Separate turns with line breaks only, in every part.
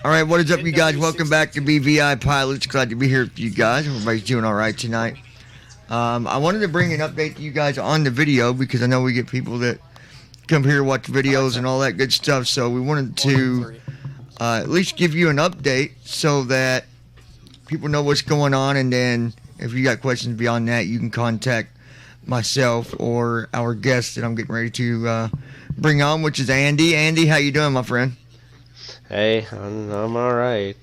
All right, what is up, you guys? Welcome back to BVI Pilots. Glad to be here with you guys. Everybody's doing all right tonight. I wanted to bring an update to you guys on the video because I know we get people that come here, watch videos, and all that good stuff. So we wanted to at least give you an update so that people know what's going on. And then if you got questions beyond that, you can contact myself or our guest that I'm getting ready to bring on, which is Andy. Andy, how you doing, my friend?
Hey, I'm all right.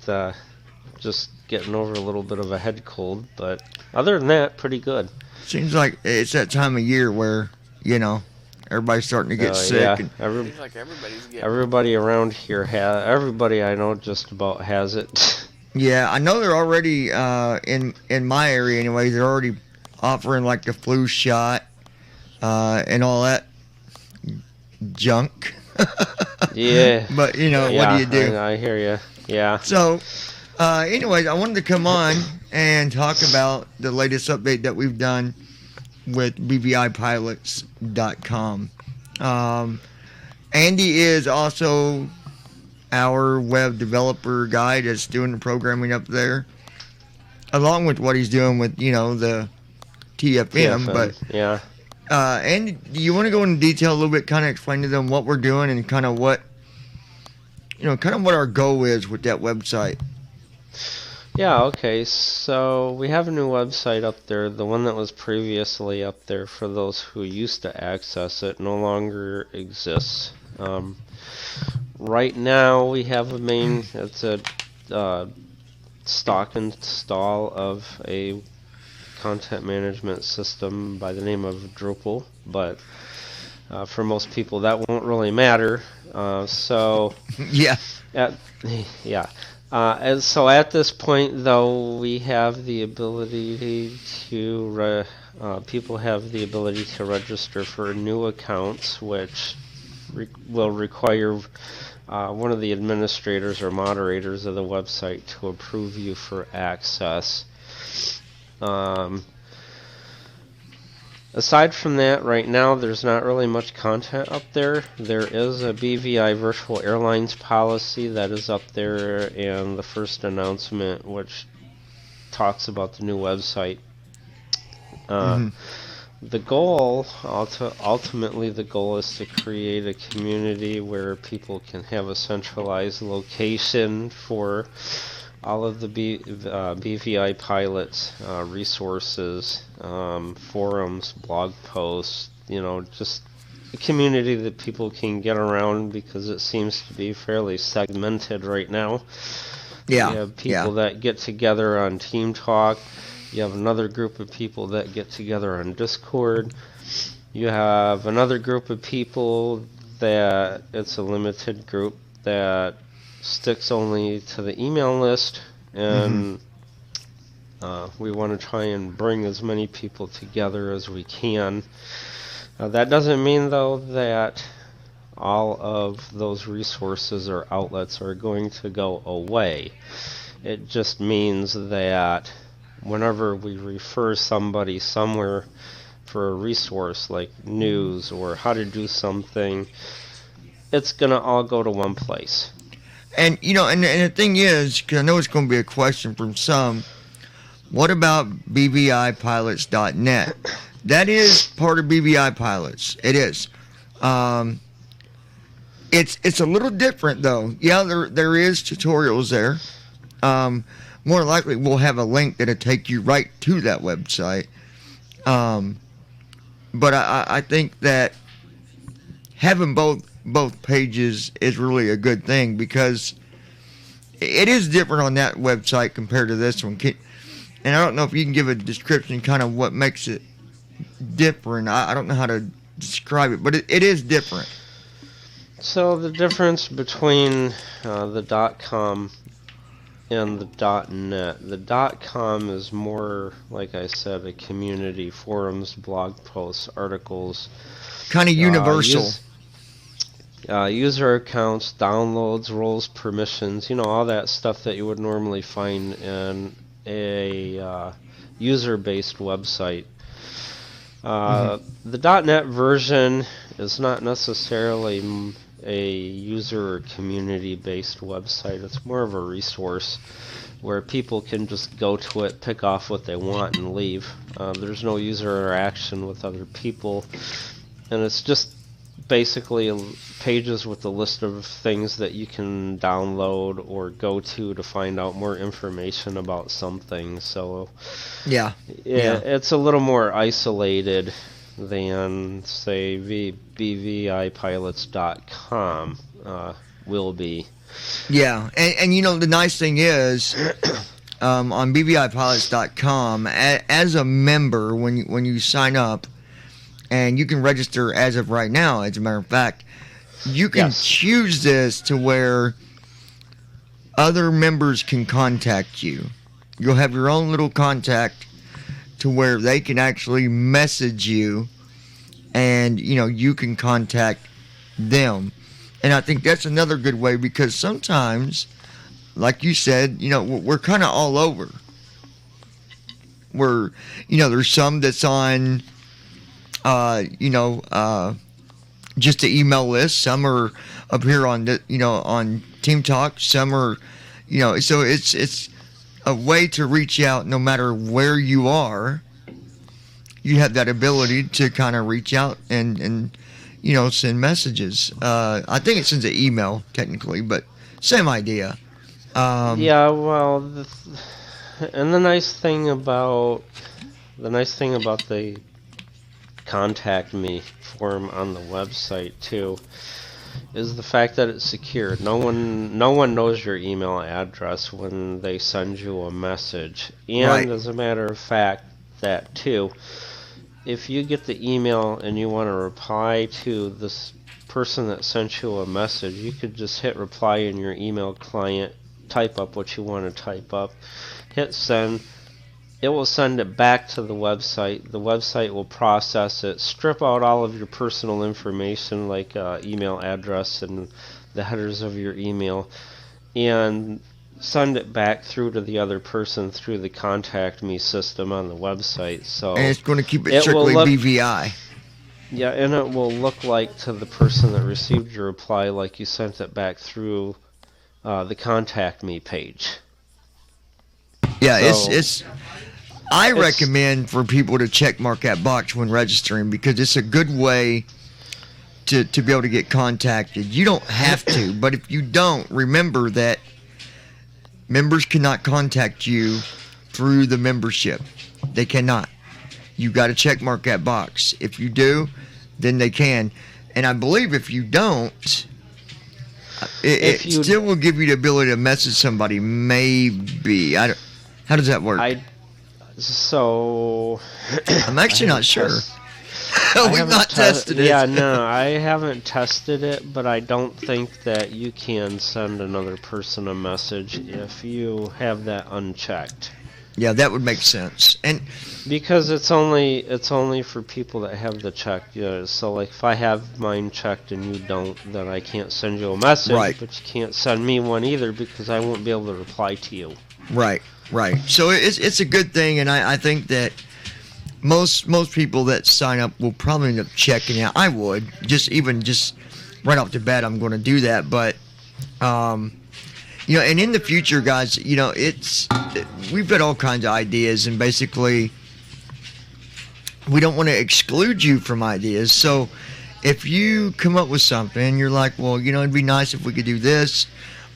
Just getting over a little bit of a head cold, but other than that, pretty good.
Seems like it's that time of year where, everybody's starting to get sick.
Yeah,
Seems like everybody's getting
everybody around here everybody I know just about has it.
Yeah, I know they're already, in my area anyway, they're already offering like the flu shot and all that junk.
Yeah.
But, what do you do?
I hear you. Yeah.
So, anyways, I wanted to come on and talk about the latest update that we've done with bvipilotspodcast.com. Andy is also our web developer guy that's doing the programming up there, along with what he's doing with, the TFM. But,
yeah.
Andy, do you want to go into detail a little bit, kind of explain to them what we're doing and kind of what our goal is with that website?
Yeah, okay, so we have a new website up there. The one that was previously up there for those who used to access it no longer exists. Right now we have it's a stock install of a content management system by the name of Drupal, but for most people that won't really matter.
Yeah.
And so at this point, though, we have the ability to people have the ability to register for new accounts, which will require one of the administrators or moderators of the website to approve you for access. Aside from that, right now there's not really much content up there. There is a BVI Virtual Airlines policy that is up there, and the first announcement, which talks about the new website. The goal, ultimately, the goal is to create a community where people can have a centralized location for all of the BVI Pilots resources, forums, blog posts, just a community that people can get around because it seems to be fairly segmented right now.
Yeah.
You have people that get together on Team Talk. You have another group of people that get together on Discord. You have another group of people that it's a limited group that sticks only to the email list, and we want to try and bring as many people together as we can. That doesn't mean, though, that all of those resources or outlets are going to go away. It just means that whenever we refer somebody somewhere for a resource like news or how to do something, it's going to all go to one place.
And, and the thing is, because I know it's going to be a question from some, what about bvipilots.net? That is part of BVI Pilots. It is. It's a little different, though. Yeah, there is tutorials there. More likely, we'll have a link that'll take you right to that website. But I think that having both pages is really a good thing because it is different on that website compared to this one. And I don't know if you can give a description kind of what makes it different. I don't know how to describe it, but it is different.
So the difference between the .com and the .net. The .com is more, like I said, a community, forums, blog posts, articles.
Kind of universal.
User accounts, downloads, roles, permissions, all that stuff that you would normally find in a user-based website. The .NET version is not necessarily a user or community-based website. It's more of a resource where people can just go to it, pick off what they want, and leave. There's no user interaction with other people, and it's just basically pages with a list of things that you can download or go to find out more information about something. So
Yeah.
it's a little more isolated than, say, bvipilots.com will be.
Yeah, and the nice thing is, on bvipilotspodcast.com, as a member, when you sign up, and you can register as of right now, as a matter of fact, you can choose this to where other members can contact you. You'll have your own little contact to where they can actually message you, and you can contact them. And I think that's another good way, because sometimes, like you said, we're kind of all over. There's some that's on, just the email list. Some are up here on on Team Talk. Some are, so it's a way to reach out no matter where you are. You have that ability to kind of reach out and send messages. I think it sends an email technically, but same idea.
And the nice thing about the contact me form on the website too is the fact that it's secure. No one knows your email address when they send you a message. And
Right.
As a matter of fact, that too, if you get the email and you want to reply to this person that sent you a message, you could just hit reply in your email client, type up what you want to type up, hit send. It will send it back to the website. The website will process it, strip out all of your personal information like email address and the headers of your email, and send it back through to the other person through the contact me system on the website. So
And it's going to keep it strictly BVI.
Yeah, and it will look like to the person that received your reply like you sent it back through the contact me page.
Yeah,
So,
I recommend for people to check mark that box when registering, because it's a good way to be able to get contacted. You don't have to, but if you don't, remember that members cannot contact you through the membership. They cannot. You got to check mark that box. If you do, then they can. And I believe if you don't, it still will give you the ability to message somebody. Maybe. How does that work? I'm actually not sure. We've not tested it.
Yeah, no, I haven't tested it, but I don't think that you can send another person a message if you have that unchecked.
Yeah, that would make sense. And
because it's only for people that have the check. So like if I have mine checked and you don't, then I can't send you a message.
Right.
But you can't send me one either because I won't be able to reply to you.
Right. So it's a good thing, and I think that most people that sign up will probably end up checking out. I would just right off the bat, I'm going to do that. But and in the future, guys, we've got all kinds of ideas, and basically we don't want to exclude you from ideas. So if you come up with something, you're like, well, it'd be nice if we could do this,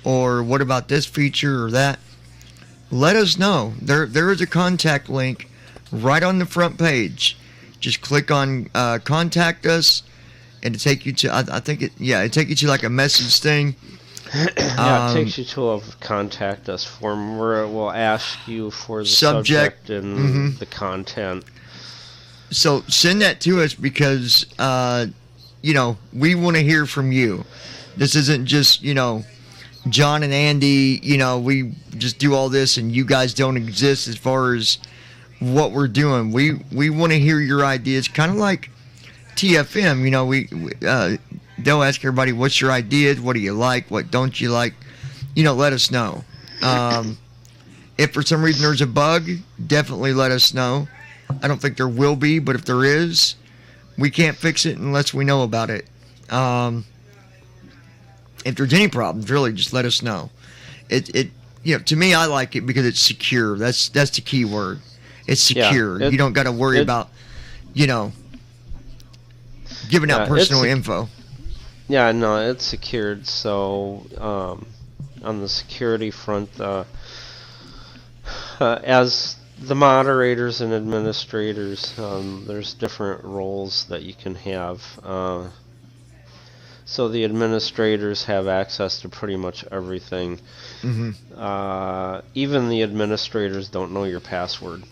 or what about this feature or that, let us know. There is a contact link right on the front page. Just click on contact us, and it take you to it take you to like a message thing.
Yeah, it takes you to a contact us form where it will ask you for the subject and the content.
So send that to us because we want to hear from you. This isn't just John and Andy, we just do all this and you guys don't exist as far as what we're doing. We want to hear your ideas, kind of like TFM. They'll ask everybody, what's your ideas? What do you like? What don't you like? Let us know. If for some reason there's a bug, definitely let us know. I don't think there will be, but if there is, we can't fix it unless we know about it. if there's any problems, really, just let us know. To me, I like it because it's secure. That's the key word. It's secure. You don't got to worry about, giving out personal info.
Yeah, no, it's secured. So on the security front, as the moderators and administrators, there's different roles that you can have. So the administrators have access to pretty much everything.
Mm-hmm.
Even the administrators don't know your password.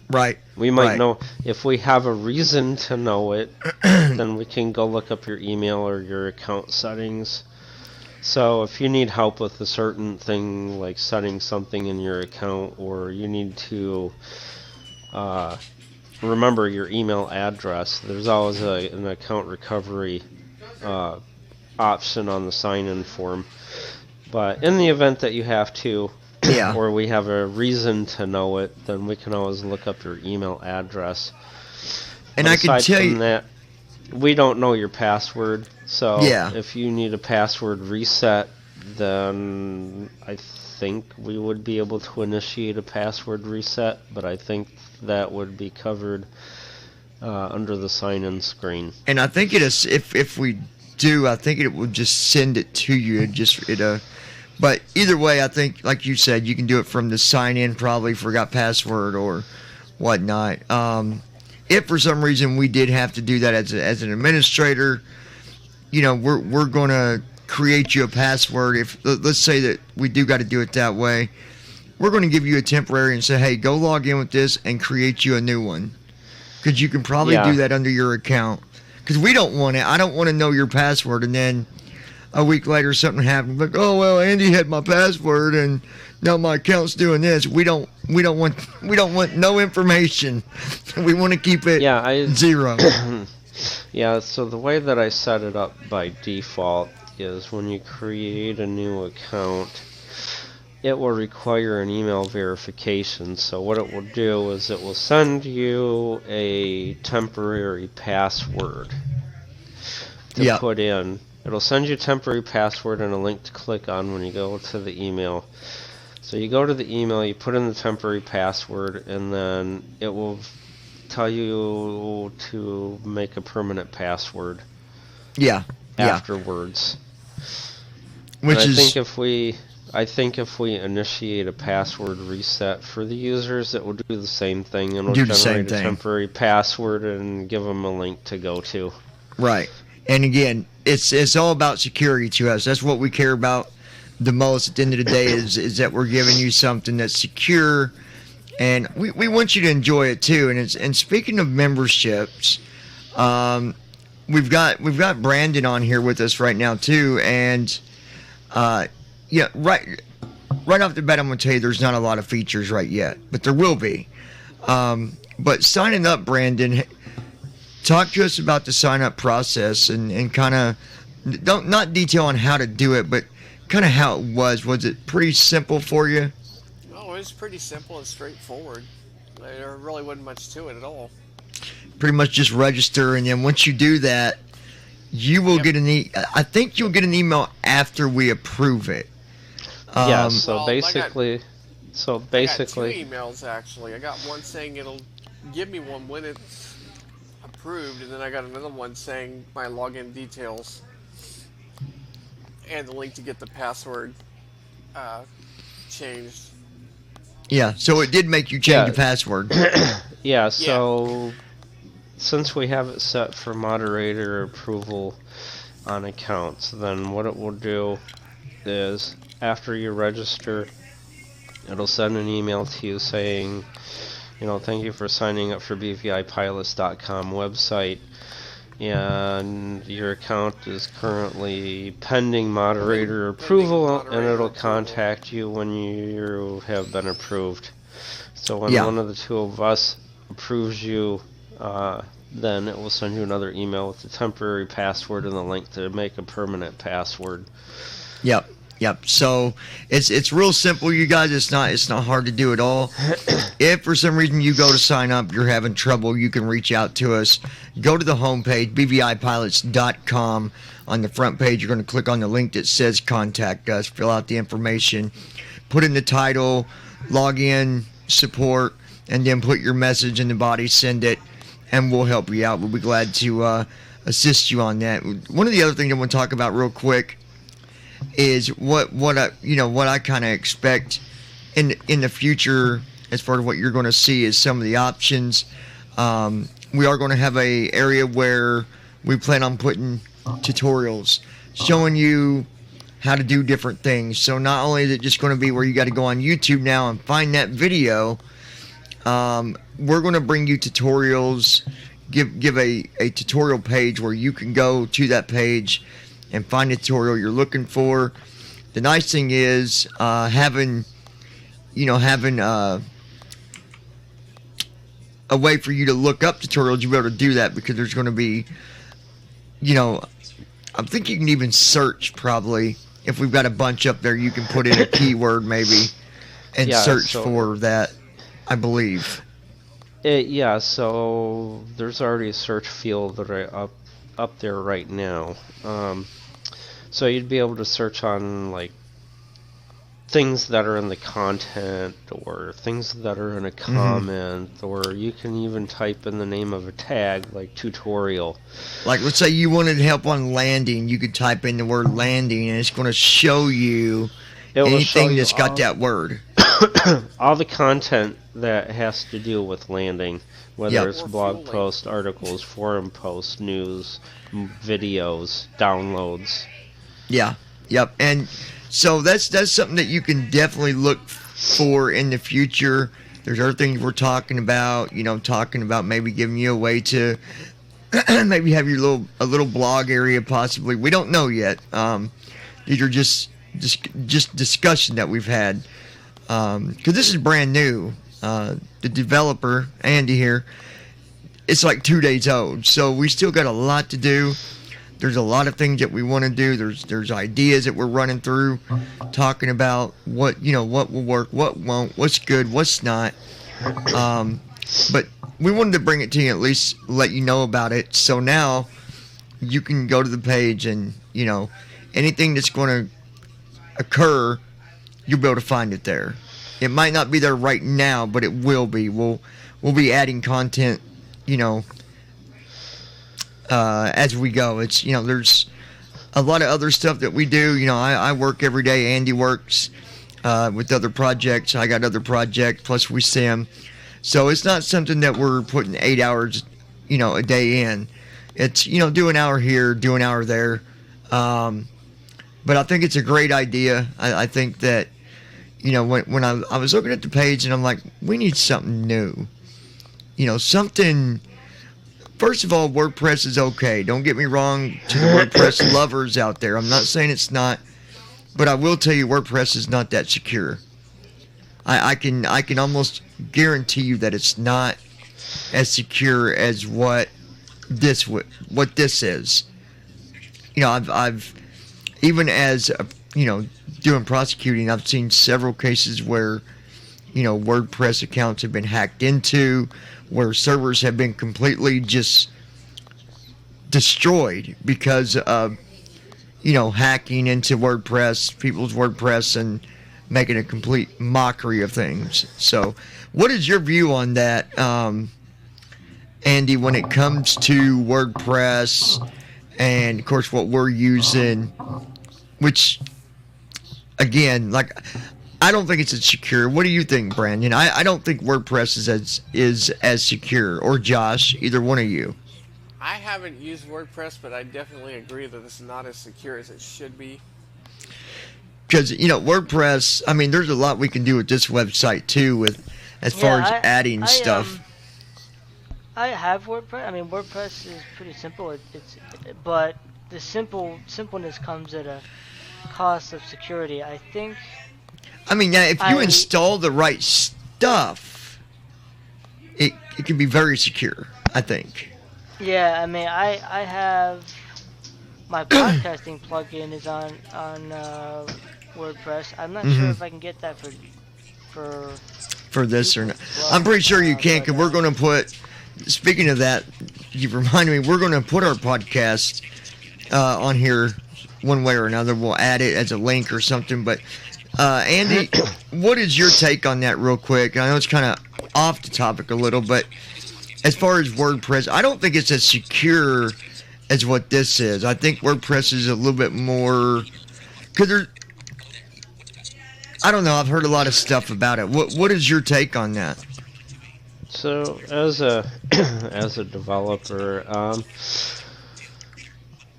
Right.
We might know, if we have a reason to know it, then we can go look up your email or your account settings. So if you need help with a certain thing, like setting something in your account, or you need to remember your email address, there's always an account recovery option on the sign-in form. But in the event that you have to, or we have a reason to know it, then we can always look up your email address.
And
but
I can tell you
that, we don't know your password, so if you need a password reset, then I think we would be able to initiate a password reset, but I think that would be covered under the sign-in screen.
And I think it is, if we do, I think it will just send it to you. But either way, I think, like you said, you can do it from the sign-in, probably forgot password or whatnot. If for some reason we did have to do that as an administrator, we're going to create you a password. If let's say that we do got to do it that way, we're going to give you a temporary and say, hey, go log in with this and create you a new one, because you can probably do that under your account. Because we don't want it. I don't want to know your password and then a week later something happens, like, oh well, Andy had my password and now my account's doing this. We don't want no information. We want to keep it zero.
Yeah, so the way that I set it up by default is when you create a new account, it will require an email verification. So what it will do is it will send you a temporary password to put in. It'll send you a temporary password and a link to click on when you go to the email. So you go to the email, you put in the temporary password, and then it will tell you to make a permanent password. Afterwards. I think if we initiate a password reset for the users, it will do the same thing, and it'll generate a temporary password and give them a link to go to.
Right. And again, it's all about security to us. That's what we care about the most at the end of the day, is that we're giving you something that's secure, and we want you to enjoy it too. And speaking of memberships, we've got Brandon on here with us right now too, and right off the bat, I'm gonna tell you there's not a lot of features right yet, but there will be. But signing up, Brandon, talk to us about the sign-up process and kind of not detail on how to do it, but kind of how it was. Was it pretty simple for you?
Oh, it was pretty simple and straightforward. There really wasn't much to it at all.
Pretty much just register, and then once you do that, you will get I think you'll get an email after we approve it.
Basically,
I got two emails actually. I got one saying it'll give me one when it's approved, and then I got another one saying my login details and the link to get the password changed.
Yeah, so it did make you change the password.
So since we have it set for moderator approval on accounts, then what it will do is after you register, it'll send an email to you saying, thank you for signing up for bvipilotspodcast website, and your account is currently pending moderator approval, and it'll contact you when you have been approved. So when one of the two of us approves you, then it will send you another email with the temporary password and the link to make a permanent password.
Yep. Yep. So it's real simple, you guys. It's not hard to do at all. If for some reason you go to sign up, you're having trouble, you can reach out to us. Go to the homepage, bvipilots.com. On the front page, you're going to click on the link that says contact us. Fill out the information, put in the title, log in, support, and then put your message in the body, send it, and we'll help you out. We'll be glad to assist you on that. One of the other things I want to talk about real quick is what I kind of expect in the future as far as what you're going to see is some of the options. We are going to have a area where we plan on putting tutorials showing you how to do different things. So not only is it just going to be where you got to go on YouTube now and find that video, we're going to bring you tutorials, give a tutorial page where you can go to that page and find the tutorial you're looking for. The nice thing is having a way for you to look up tutorials. You'll be able to do that because there's going to be, I think you can even search probably. If we've got a bunch up there, you can put in a keyword maybe and search for that, I believe.
So there's already a search field that are up there right now. So you'd be able to search on like things that are in the content or things that are in a comment, or you can even type in the name of a tag like tutorial.
Like let's say you wanted help on landing, you could type in the word landing and it's going to show you anything that's got that word.
All the content that has to do with landing, whether it's blog posts, articles, forum posts, news, videos, downloads.
Yeah, yep. And so that's something that you can definitely look for in the future. There's other things we're talking about, maybe giving you a way to maybe have your a little blog area possibly. We don't know yet. These are just discussion that we've had. Because this is brand new. The developer, Andy here, it's like 2 days old. So we still got a lot to do. There's a lot of things that we want to do. There's ideas that we're running through, talking about what will work, what won't, what's good, what's not. But we wanted to bring it to you, at least let you know about it. So now you can go to the page and, anything that's going to occur, you'll be able to find it there. It might not be there right now, but it will be. We'll be adding content, as we go. It's there's a lot of other stuff that we do. I work every day. Andy works with other projects. I got other projects. Plus we sim. So it's not something that we're putting 8 hours, a day in. It's do an hour here, do an hour there. But I think it's a great idea. I think that when I was looking at the page and I'm like, we need something new. Something. First of all, WordPress is okay. Don't get me wrong to the WordPress lovers out there. I'm not saying it's not, but I will tell you WordPress is not that secure. I can almost guarantee you that it's not as secure as what this is. I've even as doing prosecuting, I've seen several cases where WordPress accounts have been hacked into, where servers have been completely just destroyed because of hacking into people's WordPress and making a complete mockery of things. So what is your view on that, Andy, when it comes to WordPress and of course what we're using, which again, I don't think it's as secure. What do you think, Brandon? I don't think WordPress is as secure, or Josh, either one of you.
I haven't used WordPress, but I definitely agree that it's not as secure as it should be.
Because WordPress, I mean, there's a lot we can do with this website too, as far as adding stuff.
I have WordPress. I mean, WordPress is pretty simple. But the simpleness comes at a cost of security. I think. I mean, yeah, if you install the right stuff, it can be very secure, I think. Yeah, I mean, I have my podcasting plugin is on WordPress. I'm not sure if I can get that for
this or
people
not.
as well.
I'm pretty sure you can,
But,
because we're going to put. Speaking of that, you reminded me. We're going to put our podcast on here one way or another. We'll add it as a link or something. But Andy, what is your take on that, real quick? I know it's kind of off the topic a little, but as far as WordPress, I don't think it's as secure as what this is. I think WordPress is a little bit more, because there's, I don't know, I've heard a lot of stuff about it. What is your take on that?
So as a as a developer,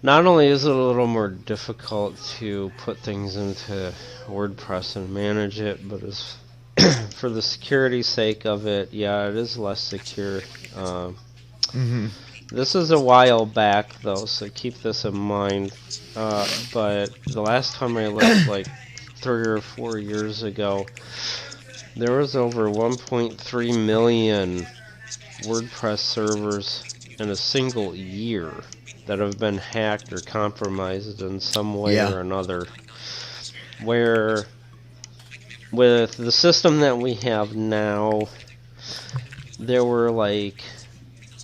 not only is it a little more difficult to put things into WordPress and manage it, but as for the security sake of it, yeah, it is less secure. This is a while back, though, so keep this in mind. But the last time I looked, like 3 or 4 years ago, there was over 1.3 million WordPress servers in a single year that have been hacked or compromised in some way or another. Where with the system that we have now, there were like,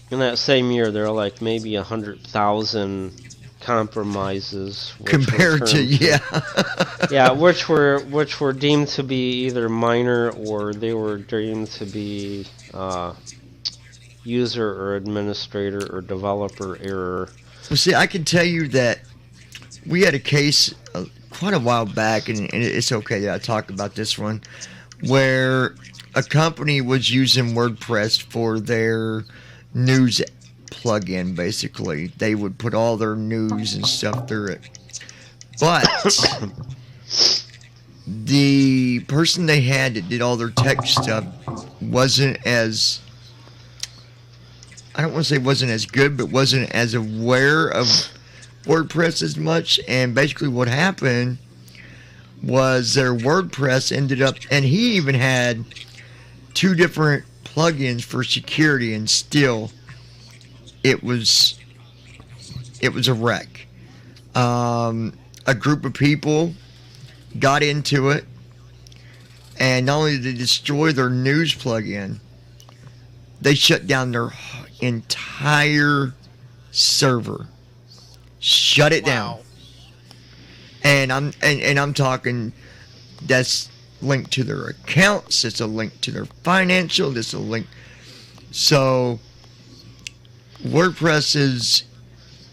in that same year, there were like maybe 100,000 compromises
compared to
which were deemed to be either minor, or they were deemed to be user or administrator or developer error.
Well, see, I can tell you that we had a case quite a while back, and it's okay that I talk about this one, where a company was using WordPress for their news plugin. Basically, they would put all their news and stuff through it, but the person they had that did all their tech stuff wasn't as, I don't want to say wasn't as good, but wasn't as aware of WordPress as much. And basically what happened was their WordPress ended up, and he even had 2 different plugins for security, and still it was a wreck. A group of people got into it, and not only did they destroy their news plugin, they shut down their entire server. Shut it down. And I'm talking, that's linked to their accounts, it's a link to their financial, it's a link. So WordPress is,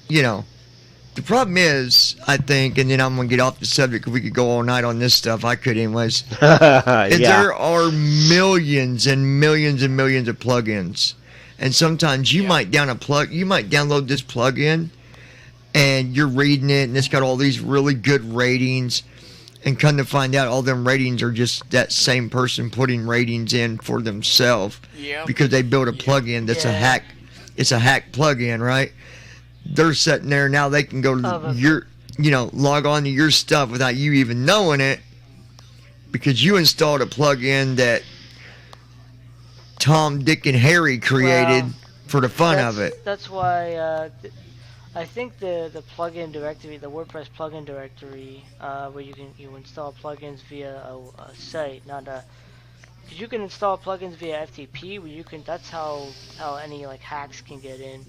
the problem is, I think, and then I'm going to get off the subject because we could go all night on this stuff. I could anyways. There are millions and millions and millions of plugins. And sometimes you might download this plugin and you're reading it and it's got all these really good ratings, and come to find out all them ratings are just that same person putting ratings in for themselves because they built a plugin that's a hack. It's a hack plugin, right? They're sitting there now. They can go to your, log on to your stuff without you even knowing it, because you installed a plugin that Tom, Dick, and Harry created for the fun of it.
That's why I think the plugin directory, the WordPress plugin directory, where you install plugins via a site, not a. Because you can install plugins via FTP, where you can. That's how any like hacks can get in.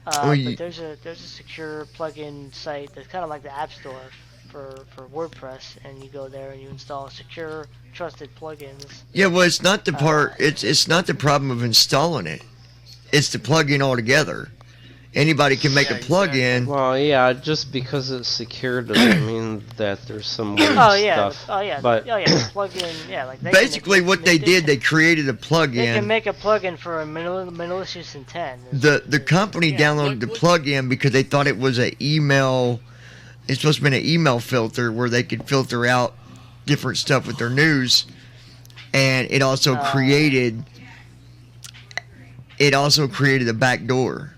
But there's a secure plugin site that's kind of like the App Store for WordPress, and you go there and you install secure, trusted plugins.
Yeah, well, it's not the part. It's not the problem of installing it. It's the plugin altogether. Anybody can make a plugin.
Well, yeah, just because it's secure doesn't mean that there's some weird stuff.
But plugin, like
basically what they did, they created a plugin.
They can make a plugin for a malicious intent.
The company downloaded the plugin because they thought it was an email. It's supposed to be an email filter where they could filter out different stuff with their news, and it also created a backdoor.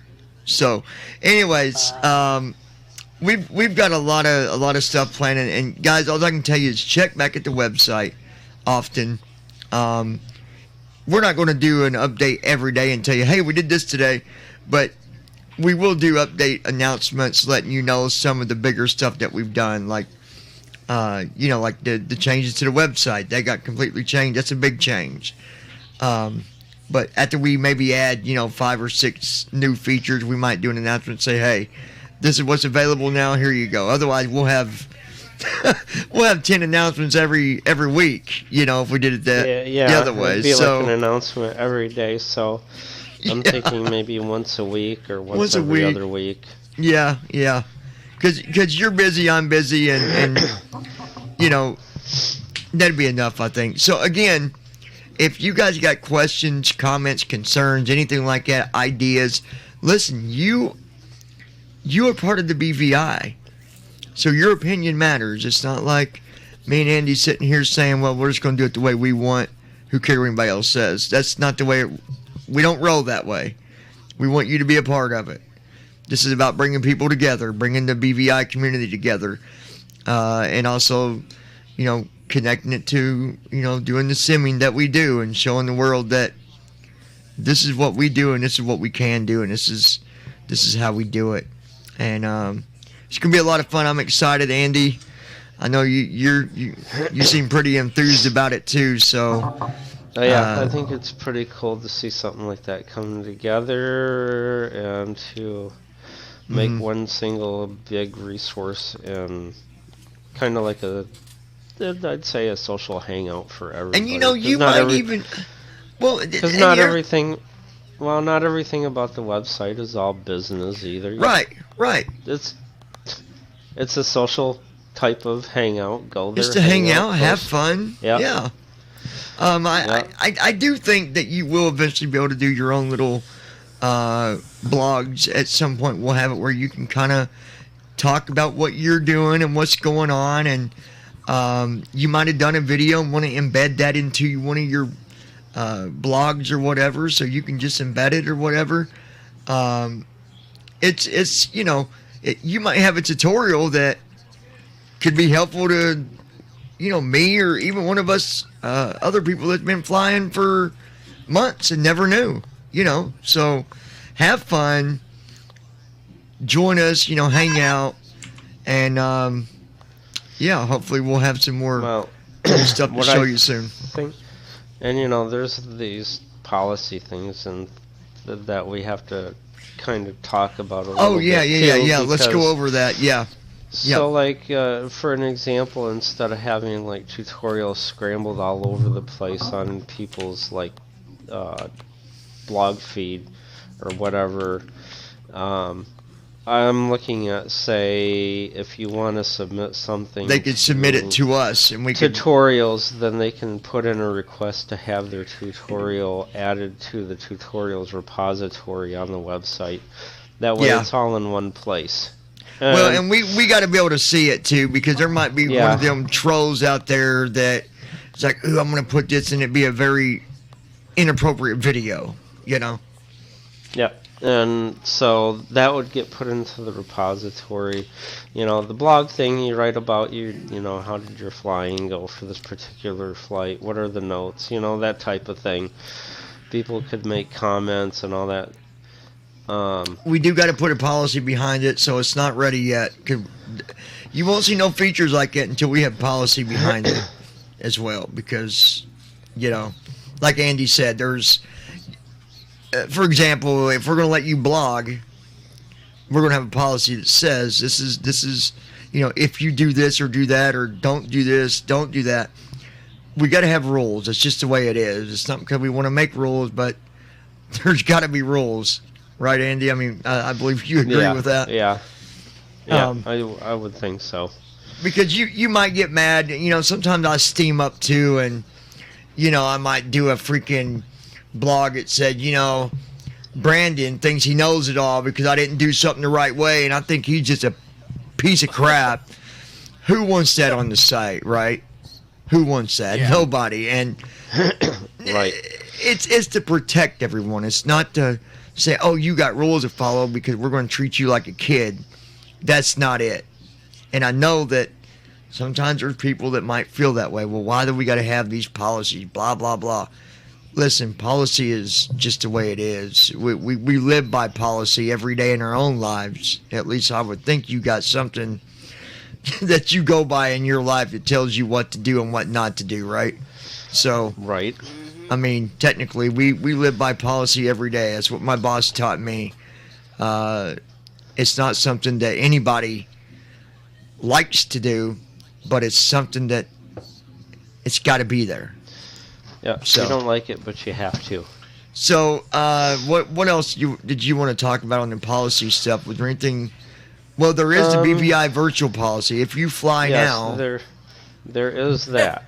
So, anyways, we've got a lot of stuff planned, and guys, all I can tell you is check back at the website often. We're not going to do an update every day and tell you, hey, we did this today, but we will do update announcements letting you know some of the bigger stuff that we've done. Like Like the changes to the website, they got completely changed. That's a big change. But after we maybe add, 5 or 6 new features, we might do an announcement and say, hey, this is what's available now. Here you go. Otherwise, we'll have 10 announcements every week, if we did it the other way.
It'd be like an announcement every day. So I'm thinking maybe once a week or once every other week.
Yeah. Because you're busy, I'm busy, and that'd be enough, I think. So, again, if you guys got questions, comments, concerns, anything like that, ideas, listen, you are part of the BVI. So your opinion matters. It's not like me and Andy sitting here saying, well, we're just going to do it the way we want. Who cares what anybody else says? That's not the way we don't roll that way. We want you to be a part of it. This is about bringing people together, bringing the BVI community together, and also, connecting it to, doing the simming that we do and showing the world that this is what we do and this is what we can do and this is how we do it. And it's gonna be a lot of fun. I'm excited, Andy. I know you seem pretty enthused about it too. So
I think it's pretty cool to see something like that come together and to make one single big resource and kind of like I'd say a social hangout for everybody.
And you might even
because not everything about the website is all business either.
Right.
It's a social type of hangout. Go there.
Just to hang out, have fun.
Yeah.
I do think that you will eventually be able to do your own little blogs at some point. We'll have it where you can kind of talk about what you're doing and what's going on, and you might have done a video and want to embed that into one of your blogs or whatever, so you can just embed it or whatever. It's you might have a tutorial that could be helpful to me or even one of us other people that's been flying for months and never knew. So have fun, join us, hang out, and hopefully we'll have some more cool stuff to show you soon.
And there's these policy things and that we have to kind of talk about a little bit.
Yeah. Let's go over that. Yeah.
So, for an example, instead of having tutorials scrambled all over the place on people's blog feed or whatever, I'm looking at, say, if you want to submit something,
they could submit it to us, and we can
tutorials. Then they can put in a request to have their tutorial added to the tutorials repository on the website. That way, it's all in one place.
And we got to be able to see it too, because there might be one of them trolls out there that it's like, ooh, I'm going to put this, and it'd be a very inappropriate video,
Yeah. And so that would get put into the repository. The blog thing, you write about how did your flying go for this particular flight? What are the notes? That type of thing. People could make comments and all that.
We do got to put a policy behind it, so it's not ready yet. You won't see no features like that until we have policy behind it as well, because, like Andy said, there's... for example, if we're going to let you blog, we're going to have a policy that says this is if you do this or do that, or don't do this, don't do that. We got to have rules. It's just the way it is. It's not because we want to make rules, but there's got to be rules, right, Andy? I mean, I believe you agree with that.
Yeah. I would think so.
Because you might get mad. Sometimes I steam up too, and I might do a freaking blog that said, Brandon thinks he knows it all because I didn't do something the right way, and I think he's just a piece of crap. Who wants that on the site, right? Who wants that?
Yeah.
Nobody. And
Right.
It's to protect everyone. It's not to say, oh, you got rules to follow because we're going to treat you like a kid. That's not it. And I know that sometimes there's people that might feel that way. Well, why do we got to have these policies? Blah, blah, blah. Listen, policy is just the way it is. We live by policy every day in our own lives. At least I would think you got something that you go by in your life that tells you what to do and what not to do, right? So,
Right.
I mean, technically, we live by policy every day. That's what my boss taught me. It's not something that anybody likes to do, but it's something that it's got to be there.
Yeah.
So,
you don't like it, but you have to.
So, what else did you want to talk about on the policy stuff? Was there anything? Well, there is the BVI virtual policy. If you fly now,
there is that.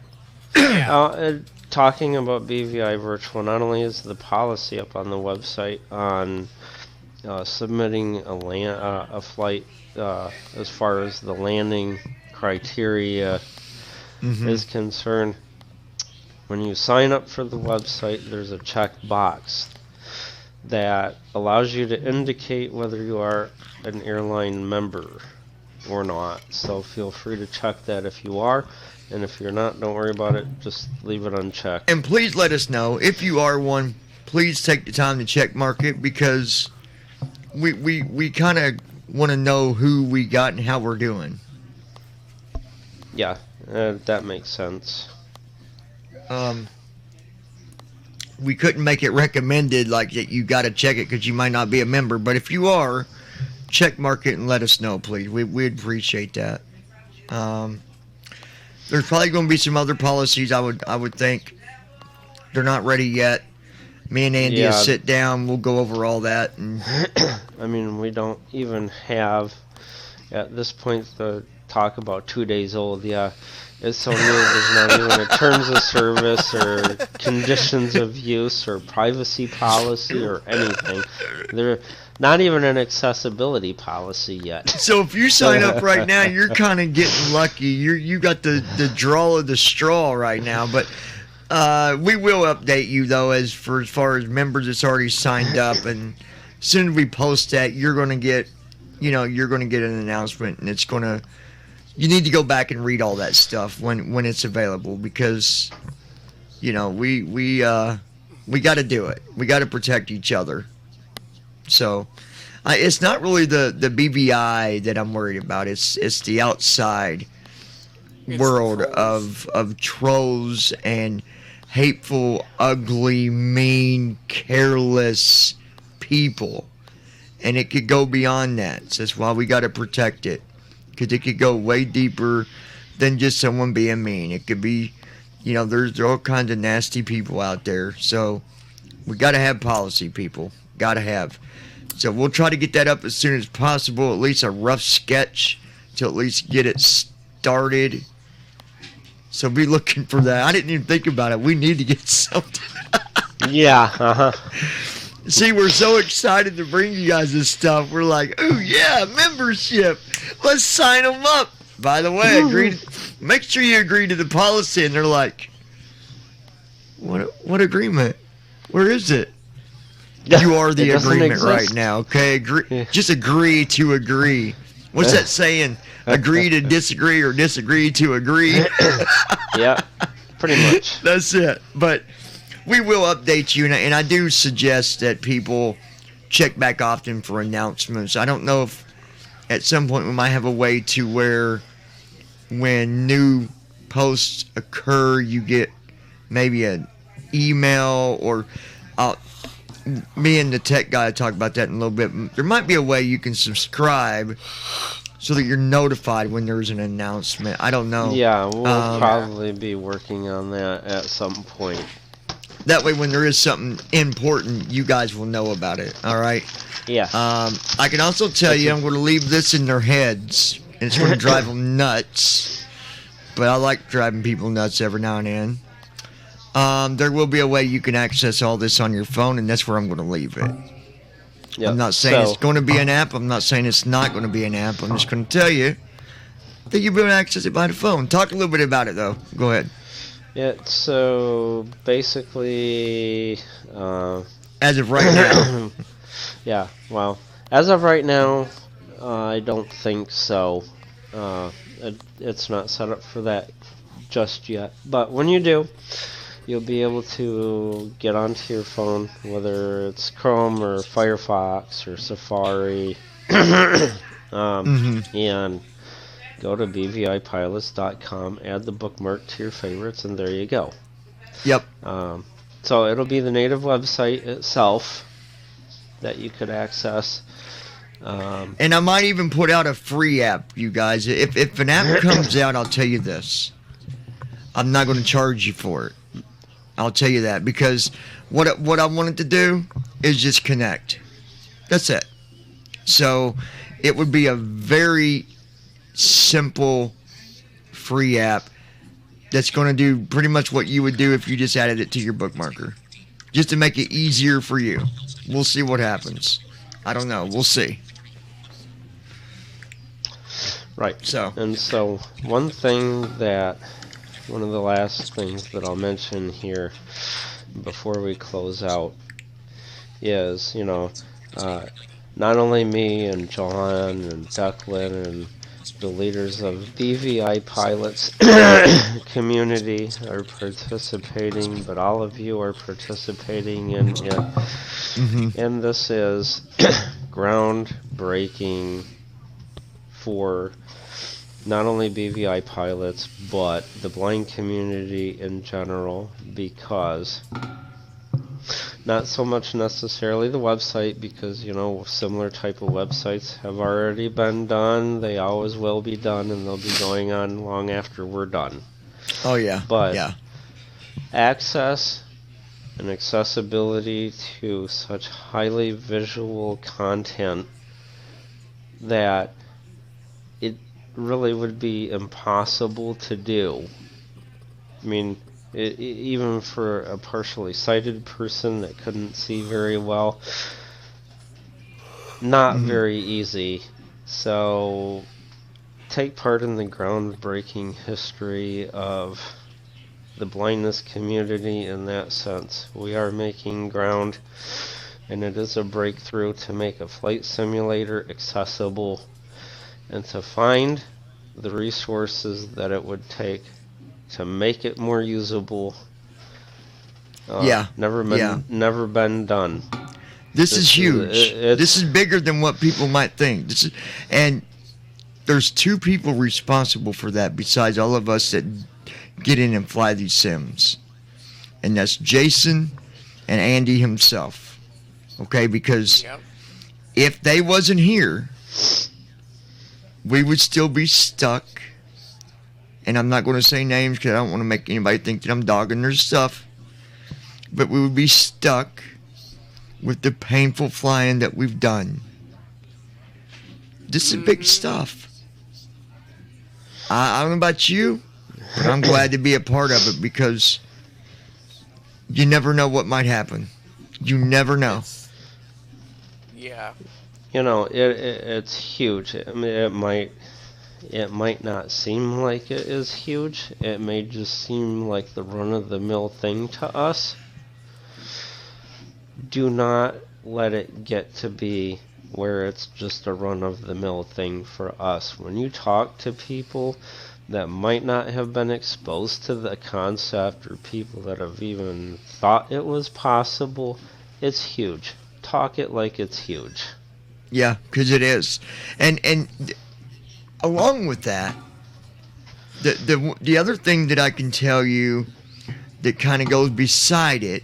Talking about BVI virtual, not only is the policy up on the website on submitting a flight as far as the landing criteria is concerned. When you sign up for the website, there's a check box that allows you to indicate whether you are an airline member or not. So feel free to check that if you are, and if you're not, don't worry about it. Just leave it unchecked.
And please let us know if you are one. Please take the time to check mark it, because we kind of want to know who we got and how we're doing.
Yeah, that makes sense.
We couldn't make it recommended like that you got to check it because you might not be a member. But if you are, check mark it and let us know, please. We'd appreciate that. There's probably going to be some other policies. I would think they're not ready yet. Me and Andy will sit down. We'll go over all that. And
I mean, we don't even have at this point the talk about 2 days old. Yeah. It's so new, there's not even a terms of service or conditions of use or privacy policy or anything. They're not even an accessibility policy yet.
So if you sign up right now, you're kind of getting lucky. You got the draw of the straw right now. But we will update you, though, as far as members that's already signed up. And as soon as we post that, you're going to get an announcement, and it's going to... You need to go back and read all that stuff when it's available, because, we got to do it. We got to protect each other. So, it's not really the BVI that I'm worried about. It's the outside world of trolls and hateful, ugly, mean, careless people, and it could go beyond that. So that's why we got to protect it. Because it could go way deeper than just someone being mean. It could be, there's all kinds of nasty people out there. So we got to have policy, people. Got to have. So we'll try to get that up as soon as possible, at least a rough sketch to at least get it started. So be looking for that. I didn't even think about it. We need to get something.
Yeah,
See, we're so excited to bring you guys this stuff. We're like, oh, yeah, membership. Let's sign them up. By the way, make sure you agree to the policy. And they're like, what agreement? Where is it? You are the agreement right now, okay? Just agree to agree. What's that saying? Agree to disagree or disagree to agree?
Yeah, pretty much.
That's it. But... we will update you, and I do suggest that people check back often for announcements. I don't know if at some point we might have a way to where when new posts occur, you get maybe an email, or me and the tech guy talk about that in a little bit. There might be a way you can subscribe so that you're notified when there's an announcement. I don't know.
Yeah, we'll probably be working on that at some point.
That way, when there is something important, you guys will know about it. All right?
Yeah.
I can also tell you, I'm going to leave this in their heads, and it's going to drive them nuts. But I like driving people nuts every now and then. There will be a way you can access all this on your phone, and that's where I'm going to leave it. Yep. I'm not saying it's going to be an app. I'm not saying it's not going to be an app. I'm just going to tell you that you'll be able to access it by the phone. Talk a little bit about it, though. Go ahead.
Yeah, so basically...
as of right now.
Yeah, well, as of right now, I don't think so. It's not set up for that just yet. But when you do, you'll be able to get onto your phone, whether it's Chrome or Firefox or Safari, and go to bvipilots.com, add the bookmark to your favorites, and there you go.
Yep.
So it'll be the native website itself that you could access.
And I might even put out a free app, you guys. If an app comes out, I'll tell you this. I'm not going to charge you for it. I'll tell you that, because what I wanted to do is just connect. That's it. So it would be a very simple free app that's going to do pretty much what you would do if you just added it to your bookmarker, just to make it easier for you. We'll see what happens. I don't know. We'll see.
Right. So one of the last things that I'll mention here before we close out is, not only me and John and Declan and the leaders of BVI Pilots community are participating, but all of you are participating in it.
Mm-hmm.
And this is groundbreaking for not only BVI Pilots, but the blind community in general, because not so much necessarily the website, because, similar type of websites have already been done. They always will be done, and they'll be going on long after we're done.
Oh, yeah.
But
yeah.
Access and accessibility to such highly visual content that it really would be impossible to do. I mean, even for a partially sighted person that couldn't see very well, not very easy. So take part in the groundbreaking history of the blindness community in that sense. We are making ground, and it is a breakthrough to make a flight simulator accessible and to find the resources that it would take to make it more usable. Never been done.
This is huge. This is bigger than what people might think. And there's two people responsible for that besides all of us that get in and fly these sims. And that's Jason and Andy himself. Okay, because if they wasn't here, we would still be stuck. And I'm not going to say names because I don't want to make anybody think that I'm dogging their stuff. But we would be stuck with the painful flying that we've done. This is big stuff. I don't know about you, but I'm glad to be a part of it, because you never know what might happen. You never know.
Yeah.
It's huge. I mean, it might not seem like it is huge. It may just seem like the run-of-the-mill thing to us. Do not let it get to be where it's just a run-of-the-mill thing for us. When you talk to people that might not have been exposed to the concept, or people that have even thought it was possible, it's huge. Talk it like it's huge.
Yeah, because it is. And along with that, the other thing that I can tell you that kind of goes beside it,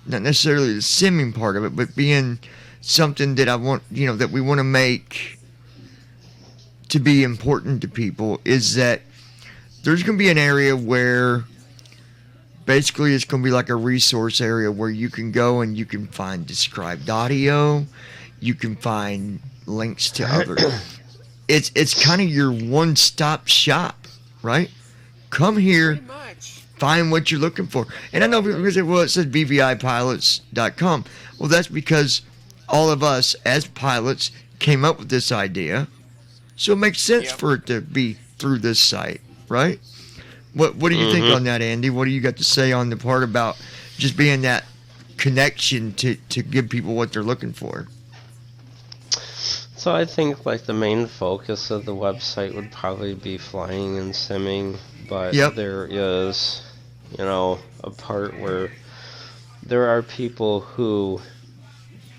not necessarily the simming part of it, but being something that I want, that we want to make to be important to people, is that there's going to be an area where basically it's going to be like a resource area where you can go and you can find described audio, you can find links to other. It's kind of your one-stop shop, right? Come here, find what you're looking for. And I know people say, well, it says bvipilots.com. Well, that's because all of us as pilots came up with this idea, so it makes sense for it to be through this site, right? What do you think on that, Andy? What do you got to say on the part about just being that connection to give people what they're looking for?
So I think the main focus of the website would probably be flying and simming, but there is, a part where there are people who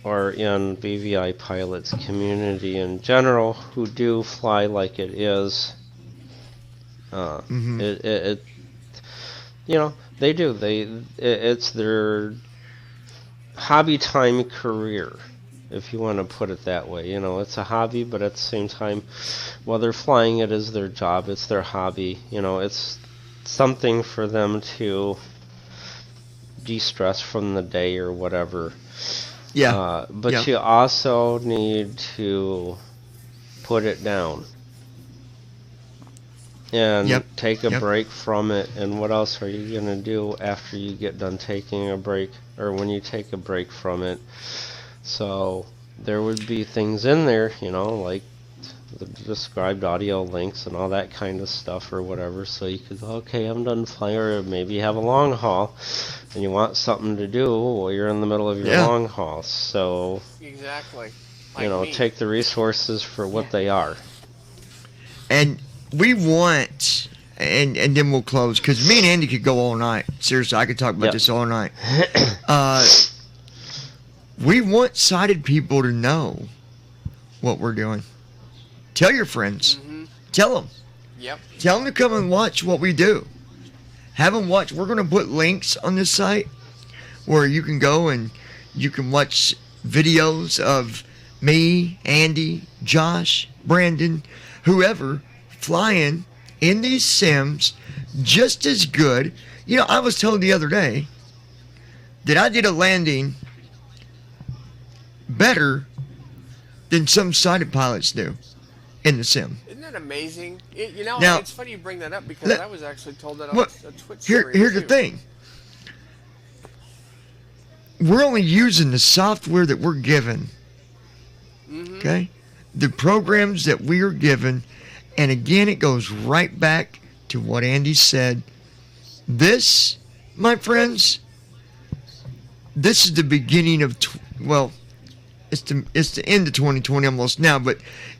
are in BVI Pilots community in general who do fly like it is It you know, they do. It's their hobby time career, if you want to put it that way. You know, it's a hobby, but at the same time, while they're flying, it is their job. It's their hobby. You know, it's something for them to de-stress from the day or whatever.
Yeah.
But you also need to put it down and take a break from it. And what else are you going to do after you get done taking a break, or when you take a break from it? So there would be things in there, you know, like the described audio links and all that kind of stuff or whatever, so you could, okay, I'm done flying, or maybe you have a long haul and you want something to do while you're in the middle of your long haul. So
exactly,
you know, take the resources for what they are.
And we want, and then we'll close, because me and Andy could go all night. Seriously, I could talk about this all night. We want sighted people to know what we're doing. Tell your friends. Tell them.
Yep.
Tell them to come and watch what we do. Have them watch. We're going to put links on this site where you can go and you can watch videos of me, Andy, Josh, Brandon, whoever, flying in these sims just as good. You know, I was told the other day that I did a landing better than some sighted pilots do in the sim.
Isn't that amazing? You know,
now,
it's funny you bring that up, because I was actually told that on a Twitch
Here's
series
the thing. We're only using the software that we're given. Okay? The programs that we are given. And again, it goes right back to what Andy said. This, my friends, this is the beginning of, it's the end of 2020 almost now, but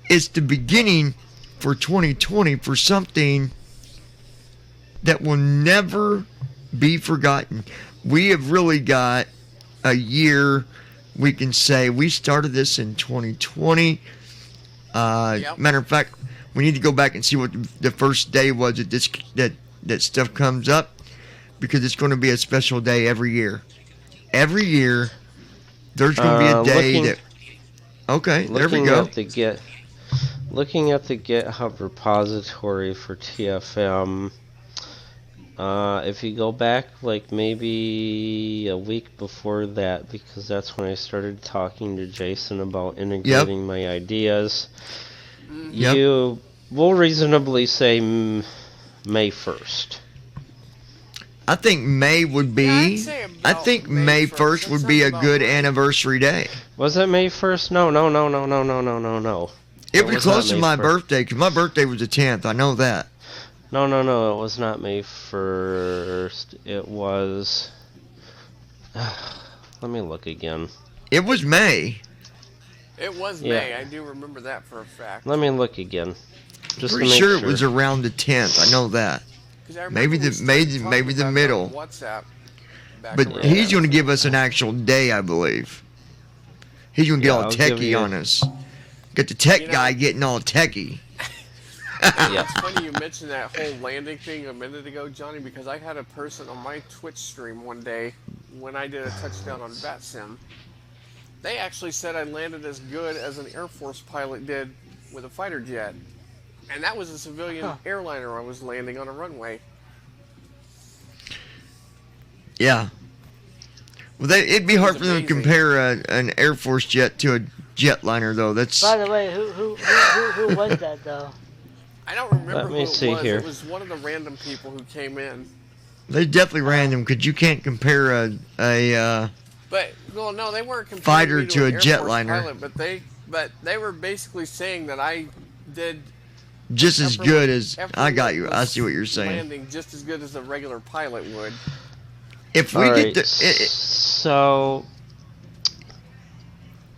it's the beginning for 2020 for something that will never be forgotten. We have really got a year, we can say. We started this in 2020. Matter of fact, we need to go back and see what the first day was that stuff comes up, because it's going to be a special day every year. Every year, there's going to be a day that... Okay, there we go.
Looking at the GitHub repository for TFM, if you go back like maybe a week before that, because that's when I started talking to Jason about integrating my ideas, you will reasonably say May 1st.
I think May would be. I think May 1st would be a good anniversary day.
Was it May 1st? No.
It was close to my birthday, because my birthday was the 10th. I know that.
No. It was not May 1st. It was... Let me look again.
It was May.
It was May. I do remember that for a fact.
Let me look again. Just
Pretty sure it was around the 10th. I know that. Maybe the middle. But he's going to give us an actual day, I believe. He's going to get all techie on us. Get the tech guy getting all techie.
It's funny you mentioned that whole landing thing a minute ago, Johnny, because I had a person on my Twitch stream one day when I did a touchdown on VATSIM. They actually said I landed as good as an Air Force pilot did with a fighter jet. And that was a civilian airliner I was landing on a runway.
Yeah. Well, it'd be hard for them to compare an Air Force jet to a jetliner, though. That's.
By the way, who was that, though?
I don't remember
Let me see here.
It was one of the random people who came in.
They definitely random, because you can't compare a
But well, no, they weren't comparing
fighter
me
to a
an Air Force
jetliner.
Pilot, but they were basically saying that I did
just as good as. I got you. I see what you're saying.
Landing just as good as a regular pilot would.
If we get the
so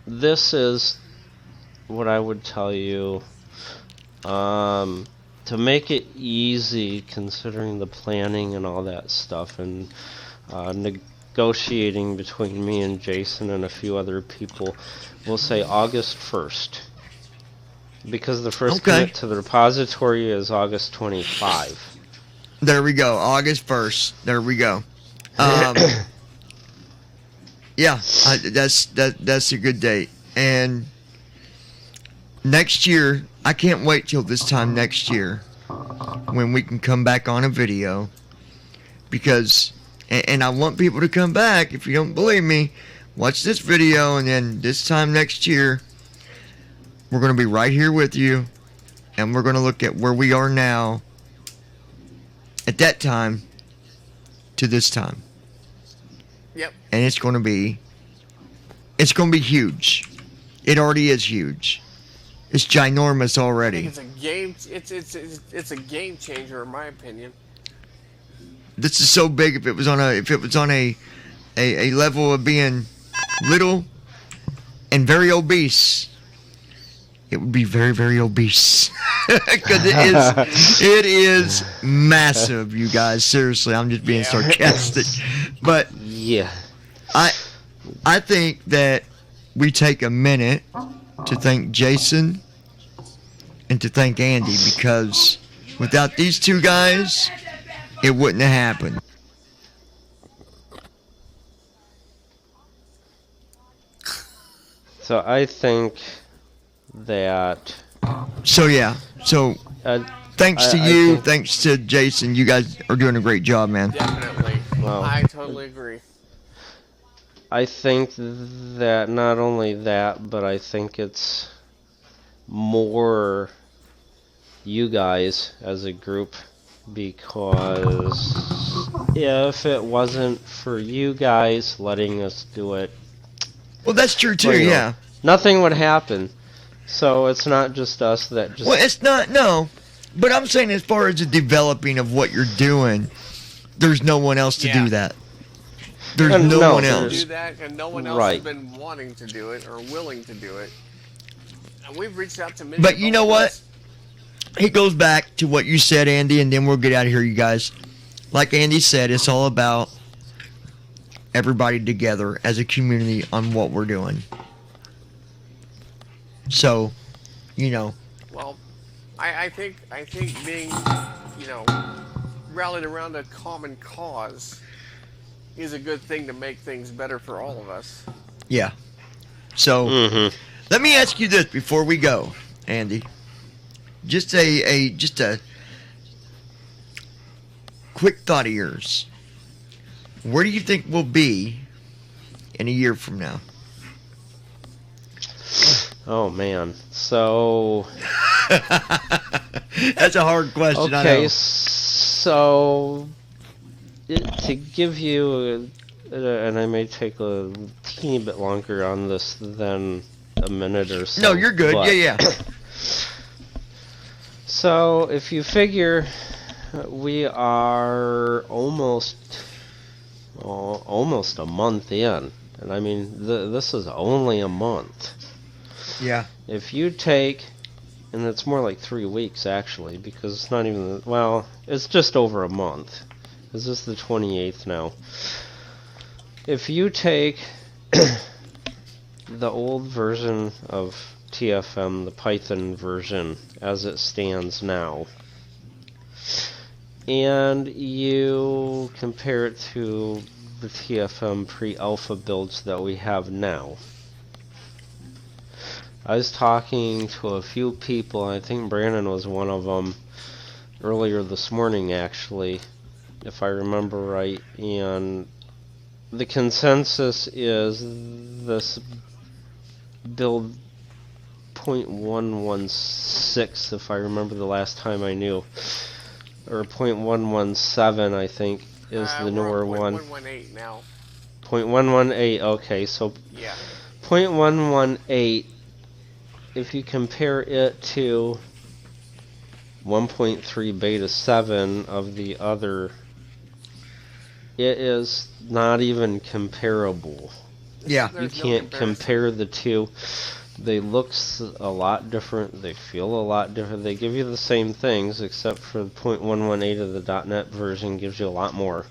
this is what I would tell you, to make it easy, considering the planning and all that stuff, and negotiating between me and Jason and a few other people, we'll say August 1st. Because the first
Okay.
commit to the repository is August 25.
There we go. August 1st. There we go. Yeah, that's a good date. And next year, I can't wait till this time next year when we can come back on a video, because, and I want people to come back. If you don't believe me, watch this video, and then this time next year, we're going to be right here with you, and we're going to look at where we are now at that time to this time.
Yep.
And it's going to be huge. It already is huge. It's ginormous
I
already.
think it's a game. It's a game changer in my opinion.
This is so big. If it was on a level of being little and very obese, it would be very, very obese. Because it is massive, you guys. Seriously, I'm just being sarcastic. But
Yeah.
I think that we take a minute to thank Jason and to thank Andy, because without these two guys, it wouldn't have happened.
So I think that
So thanks to
I
you,
think-
thanks to Jason, you guys are doing a great job, man.
Definitely.
Well,
I totally agree.
I think that not only that, but I think it's more you guys as a group, because if it wasn't for you guys letting us do it,
Well, that's true too,
Well, you know,
yeah.
nothing would happen. So it's not just us that just...
Well, it's not, no. But I'm saying as far as the developing of what you're doing, there's no one else to do that. There's no
No,
one
there's-
else.
Do that, and no one else
Right.
has been wanting to do it or willing to do it. And we've reached out to many.
But you know what?
adults.
It goes back to what you said, Andy, and then we'll get out of here, you guys. Like Andy said, it's all about everybody together as a community on what we're doing. So, you know,
Well, I think being, rallied around a common cause is a good thing to make things better for all of us.
yeah. So,
Mhm.
let me ask you this before we go, Andy. Just a quick thought of yours. Where do you think we'll be in a year from now?
Oh, man. So...
That's a hard question. I
Okay,
know.
so... to give you... and I may take a teeny bit longer on this than a minute or so.
No, you're good.
but-
Yeah.
So, if you figure we are almost a month in, and I mean, this is only a month.
Yeah.
If you take, and it's more like 3 weeks actually, because it's not even, well, it's just over a month. This is the 28th now. If you take the old version of TFM, the Python version as it stands now, and you compare it to the TFM pre-alpha builds that we have now. I was talking to a few people, I think Brandon was one of them, earlier this morning actually, if I remember right, and the consensus is this build 0.116, if I remember the last time I knew, or 0.117 I think is the newer one.
0.118 now.
0.118, okay, so
Yeah.
0.118, if you compare it to 1.3 beta 7 of the other, it is not even comparable.
Yeah.
You
There's no
can't
comparison.
compare the two. They look a lot different. They feel a lot different. They give you the same things, except for the 0.118 of the .NET version gives you a lot more.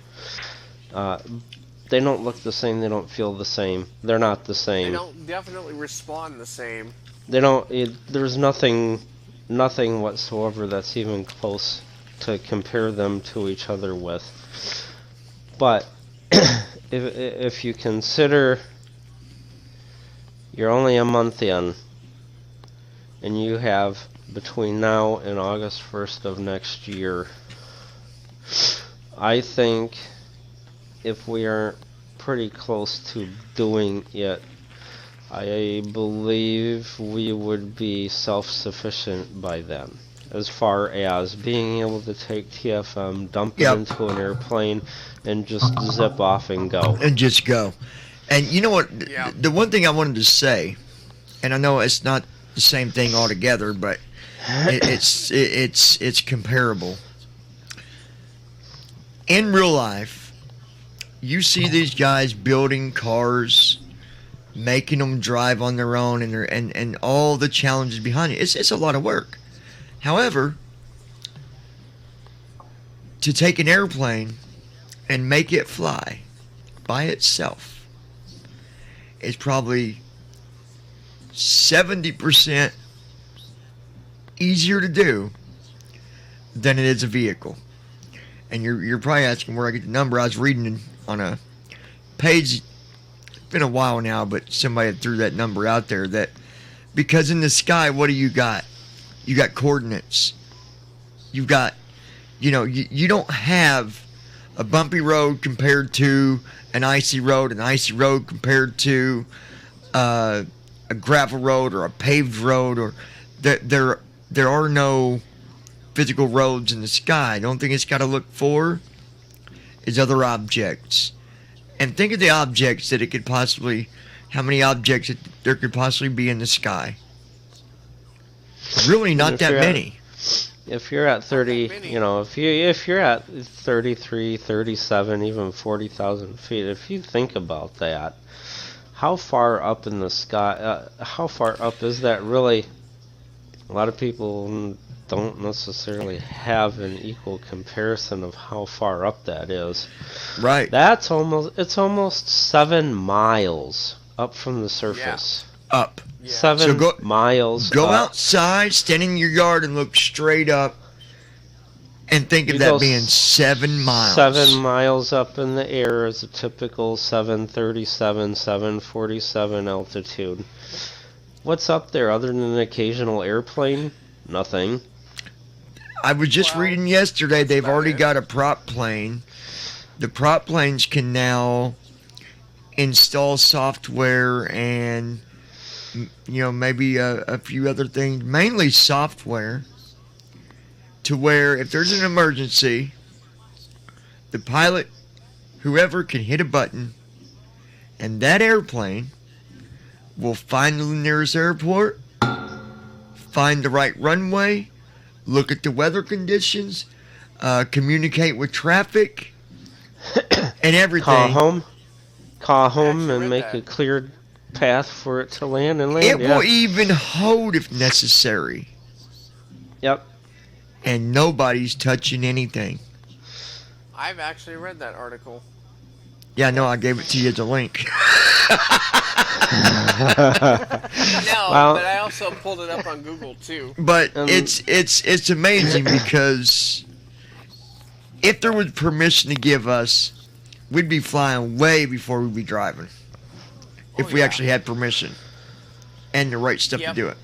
They don't look the same. They don't feel the same. They're not the
They
same.
don't definitely respond the same.
They don't. There's nothing whatsoever that's even close to compare them to each other with. But if you consider you're only a month in, and you have between now and August 1st of next year, I think if we are pretty close to doing it, I believe we would be self-sufficient by then, as far as being able to take TFM, dump it into an airplane, and just zip off and go.
And just go. And you know what?
Yeah.
The one thing I wanted to say, and I know it's not the same thing altogether, but it's comparable. In real life, you see these guys building cars, making them drive on their own, and all the challenges behind it. It's a lot of work. However, to take an airplane and make it fly by itself is probably 70% easier to do than it is a vehicle. And you're probably asking where I get the number. I was reading on a page. It's been a while now, but somebody threw that number out there. That because in the sky, what do you got? You got coordinates. You've got, you don't have a bumpy road compared to an icy road compared to a gravel road or a paved road, or there are no physical roads in the sky. The only thing it's got to look for is other objects. And think of the objects that it could possibly, how many objects there could possibly be in the sky. Really not that many.
If you're at 30, if you're at 33, 37, even 40,000 feet, if you think about that, how far up in the sky, how far up is that really? A lot of people don't necessarily have an equal comparison of how far up that is.
Right.
It's almost 7 miles up from the surface.
Yeah. Up.
Yeah.
7 miles.
Go
up.
outside, stand in your yard, and look straight up, and think of that being 7 miles.
7 miles up in the air is a typical 737, 747 altitude. What's up there other than an occasional airplane? Nothing.
I was just reading yesterday they've already got a prop plane. The prop planes can now install software and maybe a few other things, mainly software, to where if there's an emergency, the pilot, whoever, can hit a button and that airplane will find the nearest airport, find the right runway, look at the weather conditions, communicate with traffic, and everything.
Call home and make a cleared path for it to land and land.
It will even hold if necessary.
Yep.
And nobody's touching anything.
I've actually read that article.
Yeah, no, I gave it to you as a link.
But I also pulled it up on Google too.
But it's amazing because if there was permission to give us, we'd be flying way before we'd be driving. If we actually had permission and the right stuff to do it.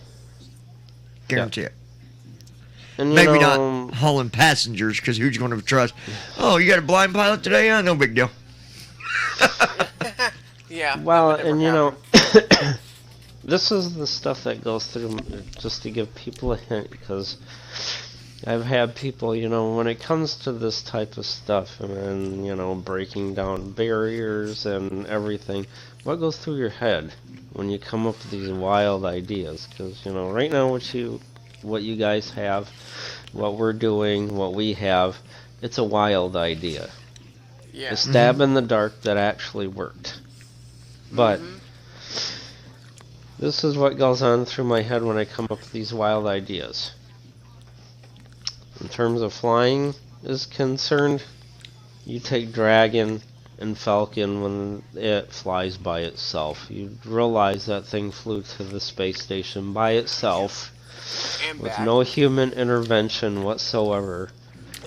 Guarantee it.
And
maybe not hauling passengers, because who's going to trust? Oh, you got a blind pilot today? No big deal.
Yeah.
Well, and this is the stuff that goes through, just to give people a hint, because I've had people, when it comes to this type of stuff, and, breaking down barriers and everything, what goes through your head when you come up with these wild ideas? Because, right now what you guys have, what we're doing, what we have, it's a wild idea.
Yeah.
A stab in the dark that actually worked. But this is what goes on through my head when I come up with these wild ideas. In terms of flying is concerned, you take Dragon in Falcon when it flies by itself. You realize that thing flew to the space station by itself
And
with
back.
no human intervention whatsoever.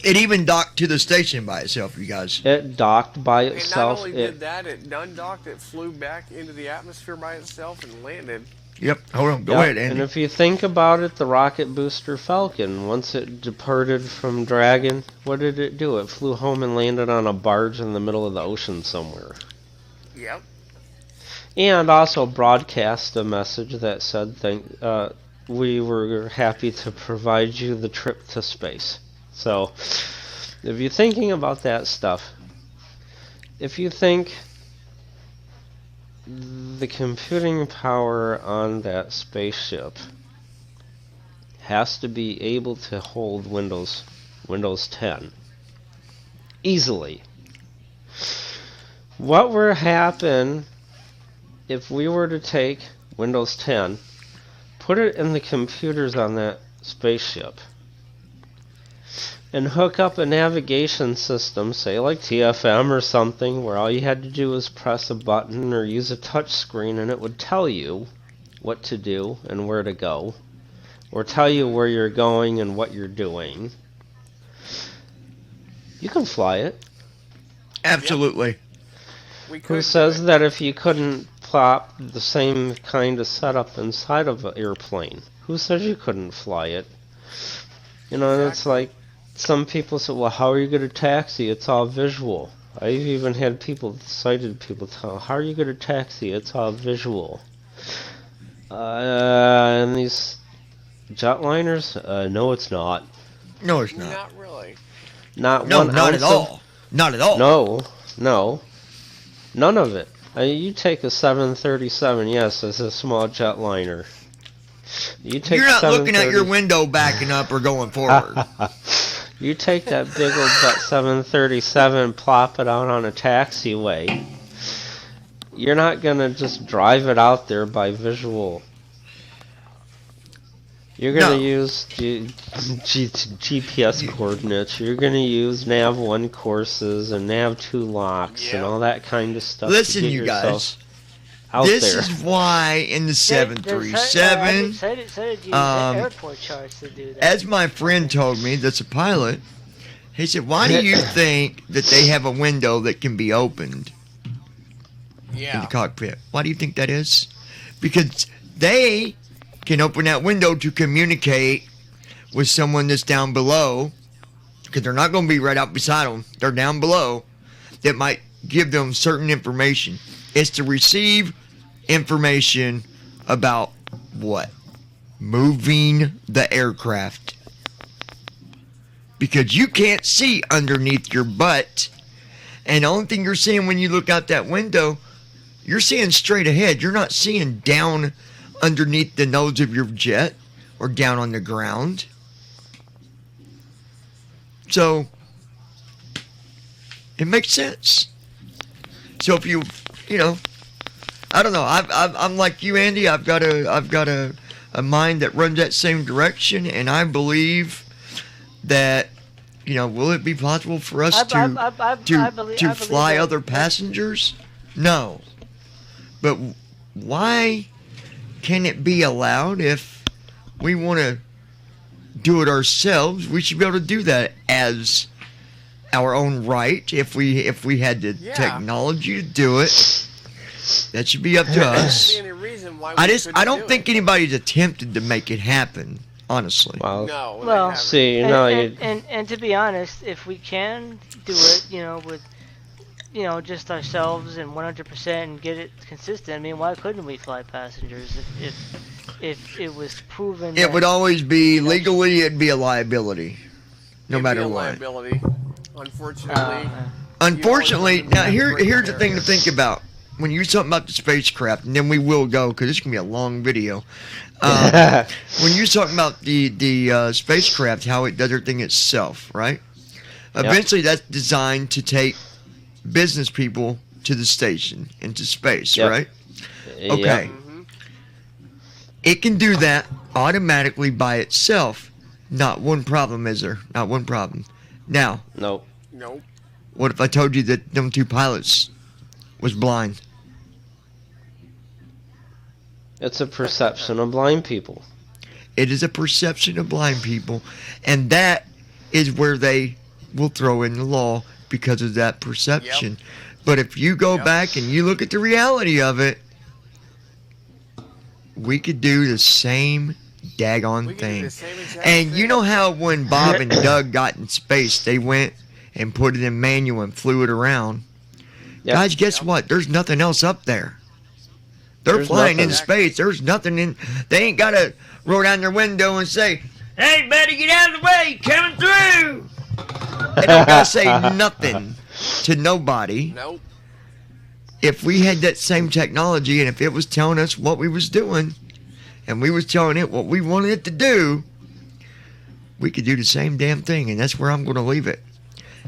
It even docked to the station by itself, you guys.
It docked by
And not
itself.
only did that, it undocked, it flew back into the atmosphere by itself and landed.
Yep. Hold on. Go
Yeah,
ahead, Andy.
and if you think about it, the rocket booster Falcon, once it departed from Dragon, what did it do? It flew home and landed on a barge in the middle of the ocean somewhere.
Yep.
And also broadcast a message that said, we were happy to provide you the trip to space. So, if you're thinking about that stuff, if you think the computing power on that spaceship has to be able to hold Windows 10 easily, what would happen if we were to take Windows 10, put it in the computers on that spaceship, and hook up a navigation system, say like TFM or something, where all you had to do was press a button or use a touch screen and it would tell you what to do and where to go, or tell you where you're going and what you're doing. You can fly it.
Absolutely.
We could
Who
do
says
it.
that if you couldn't plop the same kind of setup inside of an airplane? Who says you couldn't fly it? You know, and it's
Exactly.
like, some people say, well, how are you going to taxi? It's all visual. I've even had sighted people tell, how are you going to taxi? It's all visual. And these jetliners, no, it's not.
No, it's not.
Not really.
Not
No,
one
not
ounce
at all. Not at all.
No. None of it. You take a 737, yes, it's a small jetliner. You take
You're not looking at your
730
window backing up or going forward.
You take that big old 737, plop it out on a taxiway. You're not gonna just drive it out there by visual. You're gonna
No.
use GPS coordinates. You're gonna use Nav1 courses and Nav2 locks and
Yep.
all that kind of stuff.
Listen,
to get
you
yourself
guys.
out
This
there.
is why in the
I
737,
decided to use airport charts to do that.
as my friend told me, that's a pilot, he said, why do you think that they have a window that can be opened in the
Yeah.
cockpit? Why do you think that is? Because they can open that window to communicate with someone that's down below, because they're not going to be right out beside them. They're down below, that might give them certain information. It's to receive information about what? Moving the aircraft. Because you can't see underneath your butt. And the only thing you're seeing when you look out that window, you're seeing straight ahead. You're not seeing down underneath the nose of your jet or down on the ground. So it makes sense. So if you know, I don't know. I'm like you, Andy. I've got a mind that runs that same direction, and I believe that, you know, will it be possible for us to fly
that-
other passengers? No. But why can it be allowed if we want to do it ourselves? We should be able to do that as our own right. If we had the
Yeah.
technology to do it, that should be up to
There
us.
shouldn't be any reason why we
I
couldn't
don't
do
think
it.
anybody's attempted to make it happen, honestly.
Well,
No. they
Well,
haven't.
see, you know,
and to be honest, if we can do it, you know, with just ourselves and 100% and get it consistent, I mean, why couldn't we fly passengers if it was proven?
It would always be legally. It'd be a liability, no
It'd
matter
be a
what.
liability. Unfortunately.
Unfortunately,
You
now
always have to
here's
break
the thing to
barriers.
think about. When you talk about the spacecraft, and then we will go because this can be a long video. When you're talking about the spacecraft, how it does everything itself, right? Eventually, that's designed to take business people to the station into space,
Yep.
right?
yeah.
Okay.
Mhm.
It can do that automatically by itself. Not one problem, is there? Not one problem. Now,
Nope.
Nope.
What if I told you that them two pilots was blind?
It's a perception of blind people.
It is a perception of blind people, and that is where they will throw in the law because of that perception.
Yep.
But if you go back and you look at the reality of it, we could do the same daggone thing. And you know how when Bob and Doug got in space, they went and put it in manual and flew it around?
Yep.
Guys, guess what? There's nothing else up there. They're flying in space. There's nothing in. They ain't got to roll down their window and say, "Hey, buddy, get out of the way, coming through." They don't got to say nothing to nobody.
Nope.
If we had that same technology and if it was telling us what we was doing and we was telling it what we wanted it to do, we could do the same damn thing, and that's where I'm going to leave it.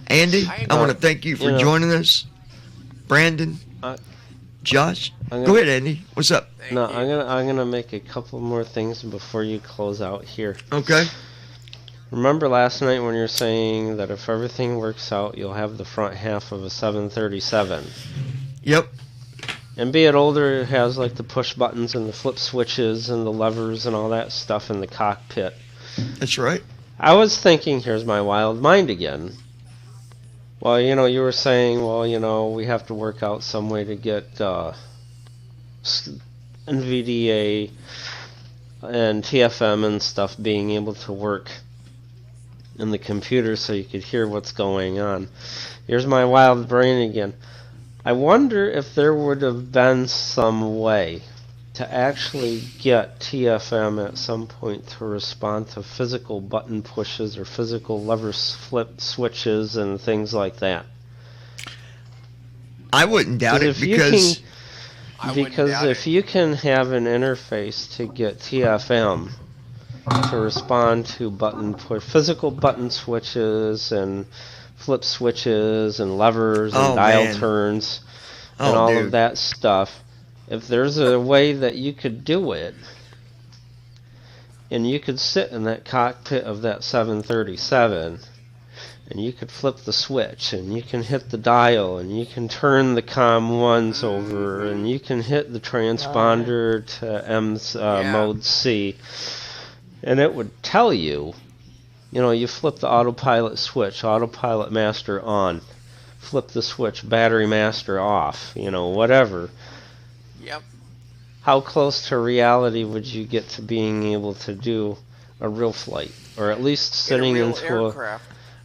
Andy, I want to thank you for joining us. Brandon, Josh, go ahead, Andy. What's up?
I'm gonna make a couple more things before you close out here.
Okay.
Remember last night when you were saying that if everything works out, you'll have the front half of a 737.
Yep.
And be it older, it has like the push buttons and the flip switches and the levers and all that stuff in the cockpit.
That's right.
I was thinking, here's my wild mind again. Well, you were saying, well, we have to work out some way to get NVDA and TFM and stuff being able to work in the computer so you could hear what's going on. Here's my wild brain again. I wonder if there would have been some way to actually get TFM at some point to respond to physical button pushes or physical lever flip switches and things like that.
I wouldn't doubt it because
if you can have an interface to get TFM to respond to physical button switches and flip switches and levers and dial turns and all of that stuff. If there's a way that you could do it, and you could sit in that cockpit of that 737, and you could flip the switch, and you can hit the dial, and you can turn the COM1s over, and you can hit the transponder to mode C, and it would tell you, you flip the autopilot switch, autopilot master on, flip the switch, battery master off, whatever.
Yep.
How close to reality would you get to being able to do a real flight, or at least sitting into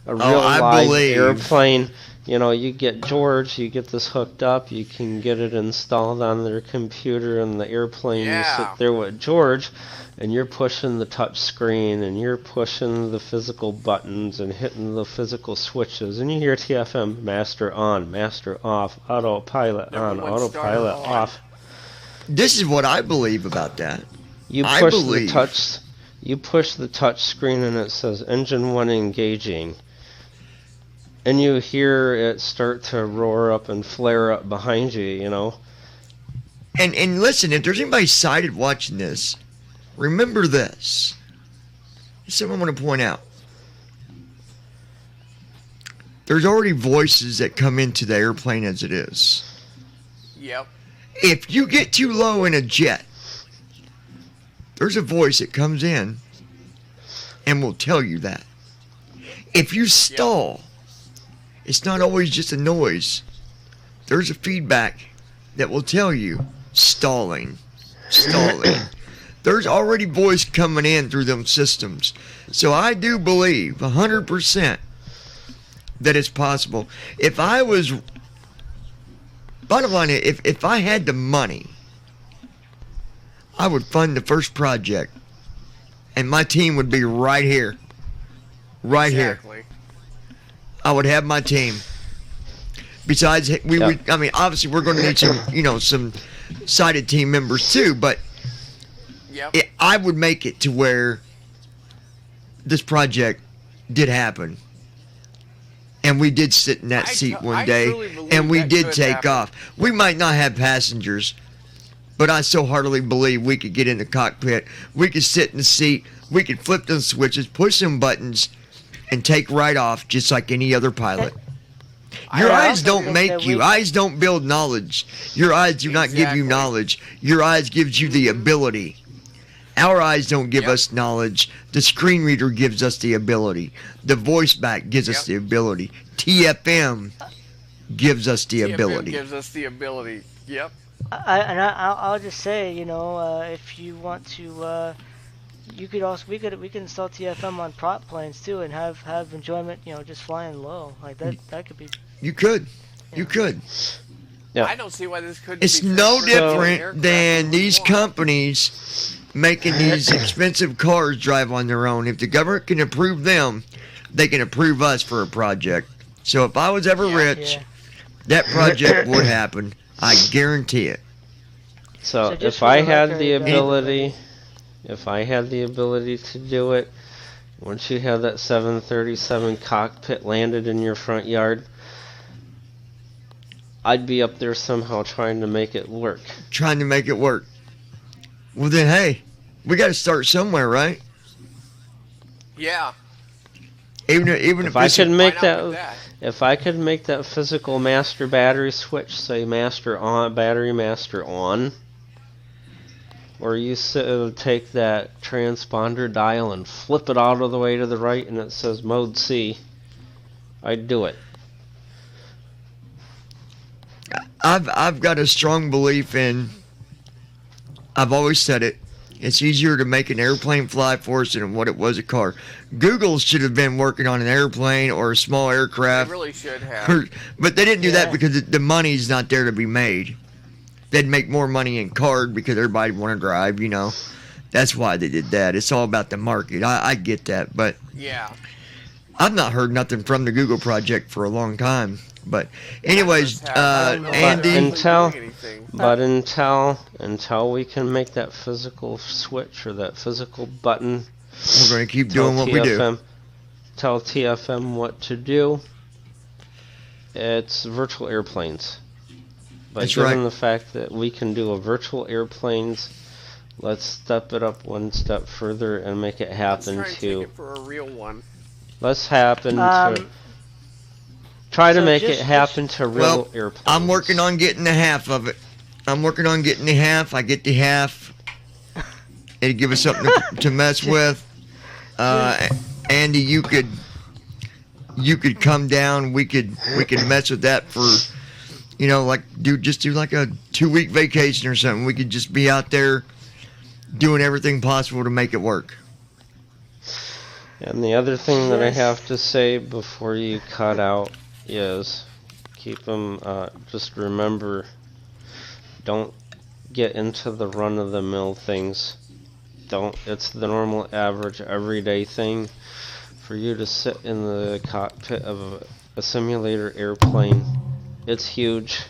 a real live airplane? You get George, you get this hooked up, you can get it installed on their computer in the airplane. You sit there with George, and you're pushing the touch screen, and you're pushing the physical buttons and hitting the physical switches, and you hear TFM, master on, master off, autopilot on, autopilot off.
This is what I believe about that.
You push the touch screen and it says engine 1 engaging. And you hear it start to roar up and flare up behind you,
And listen, if there's anybody sighted watching this, remember this. This is something I want to point out. There's already voices that come into the airplane as it is.
Yep.
If you get too low in a jet, there's a voice that comes in and will tell you that. If you stall, it's not always just a noise. There's a feedback that will tell you stalling. There's already voice coming in through them systems. So I do believe 100% that it's possible. Bottom line, if I had the money, I would fund the first project, and my team would be right here. Here. I would have my team. Besides, obviously we're going to need some sighted team members too, but I would make it to where this project did happen. And we did sit in that seat one day, and we did take off. We might not have passengers, but I so heartily believe we could get in the cockpit. We could sit in the seat. We could flip them switches, push some buttons, and take right off just like any other pilot. Your
I
eyes
also
don't
think
make
that
you.
we-
Eyes don't build knowledge. Your eyes do not give you
Exactly.
knowledge. Your eyes gives you the ability. Our eyes don't give
Yep.
us knowledge. The screen reader gives us the ability. The voice back gives us
Yep.
the ability. TFM gives us the
TFM
ability.
gives us the ability. Yep.
I'll just say, if you want to, we can install TFM on prop planes too, and have enjoyment, just flying low like that. That could be.
You could.
Yeah.
You could.
Yeah.
I don't see why this couldn't
It's
be
no
transferred to an
different
aircraft
than
we
these
want.
companies making these expensive cars drive on their own. If the government can approve them, they can approve us for a project. So if I was ever
Yeah.
rich,
Yeah.
that project would happen. I guarantee it.
So
So just
if
for
I
the
had
record,
the ability to do it, once you have that 737 cockpit landed in your front yard, I'd be up there somehow trying to make it work.
Trying to make it work. Well then, hey, we got to start somewhere, right?
Yeah.
Even
If
if
I
it's
could make
Why not with
that, if I could make that physical master battery switch say master on, battery master on, or you take that transponder dial and flip it all of the way to the right and it says mode C, I'd do it.
I've got a strong belief in. I've always said it. It's easier to make an airplane fly for us than what it was a car. Google should have been working on an airplane or a small
They
aircraft,
really should have.
but they didn't do that
Yeah.
because the money's not there to be made. They'd make more money in card because everybody want to drive. That's why they did that. It's all about the market. I get that, but
Yeah.
I've not heard nothing from the Google project for a long time. But anyways,
Just have- I don't know if they're
Andy,
actually
Until-
doing anything.
But until we can make that physical switch or that physical button,
we're going to keep
tell
doing what we do.
TFM, tell TFM what to do. It's virtual airplanes. But
That's
given
right.
the fact that we can do a virtual airplanes, let's step it up one step further and make it
Let's
happen
try and take
to.
it for a real one.
Let's happen to.
Um,
Try to
so
make
just-
it happen to real
Well,
airplanes.
I'm working on getting the half of it. I get the half. It'd give us something to mess with. Andy, you could come down. We could mess with that for, do like a 2-week vacation or something. We could just be out there doing everything possible to make it work.
And the other thing that I
Yes.
have to say before you cut out is keep them, just remember, don't get into the run-of-the-mill things. It's the normal, average, everyday thing for you to sit in the cockpit of a simulator airplane. It's huge.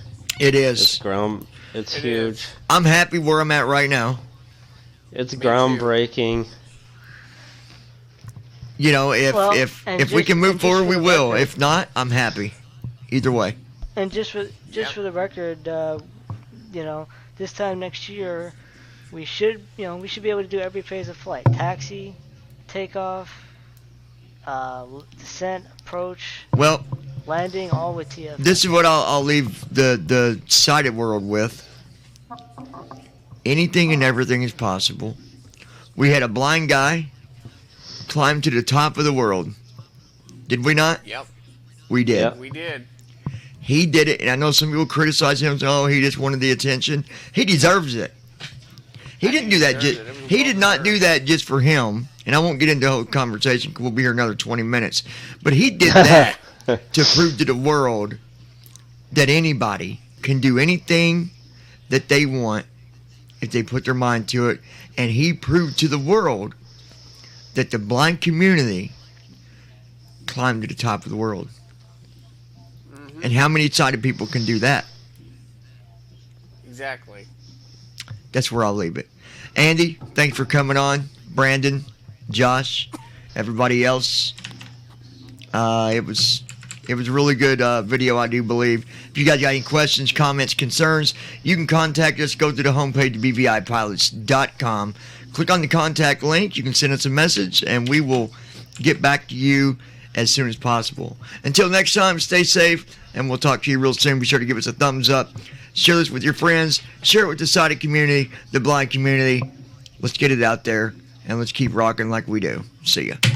It
It's
is.
It's
It
huge.
is.
I'm happy where I'm at right now.
It's
too.
groundbreaking.
Well,
If
and
we
just-
can move
and just
forward,
for
we
the
will.
record-
If not, I'm happy. Either way.
And just for
Yep.
the record, this time next year, we should be able to do every phase of flight: taxi, takeoff, descent, approach,
Well,
landing, all with TF.
this is what I'll leave the sighted world with. Anything and everything is possible. We had a blind guy climb to the top of the world. Did we not?
Yep.
We did.
Yep.
We did.
He did it, and I know some people criticize him. Say, "Oh, he just wanted the attention." He deserves it. He
I
didn't
think
do
he
that.
deserves it. It was
He
well
did not do
deserved.
that just for him. And I won't get into the whole conversation. 'Cause we'll be here another 20 minutes. But he did that to prove to the world that anybody can do anything that they want if they put their mind to it. And he proved to the world that the blind community climbed to the top of the world.
Mhm.
And how many sighted people can do that?
Exactly.
That's where I'll leave it. Andy, thanks for coming on. Brandon, Josh, everybody else. It was a really good video, I do believe. If you guys got any questions, comments, concerns, you can contact us. Go to the homepage, bvipilotspodcast.com. Click on the contact link. You can send us a message, and we will get back to you as soon as possible. Until next time, stay safe, and we'll talk to you real soon. Be sure to give us a thumbs up. Share this with your friends. Share it with the sighted community, the blind community. Let's get it out there, and let's keep rocking like we do. See ya.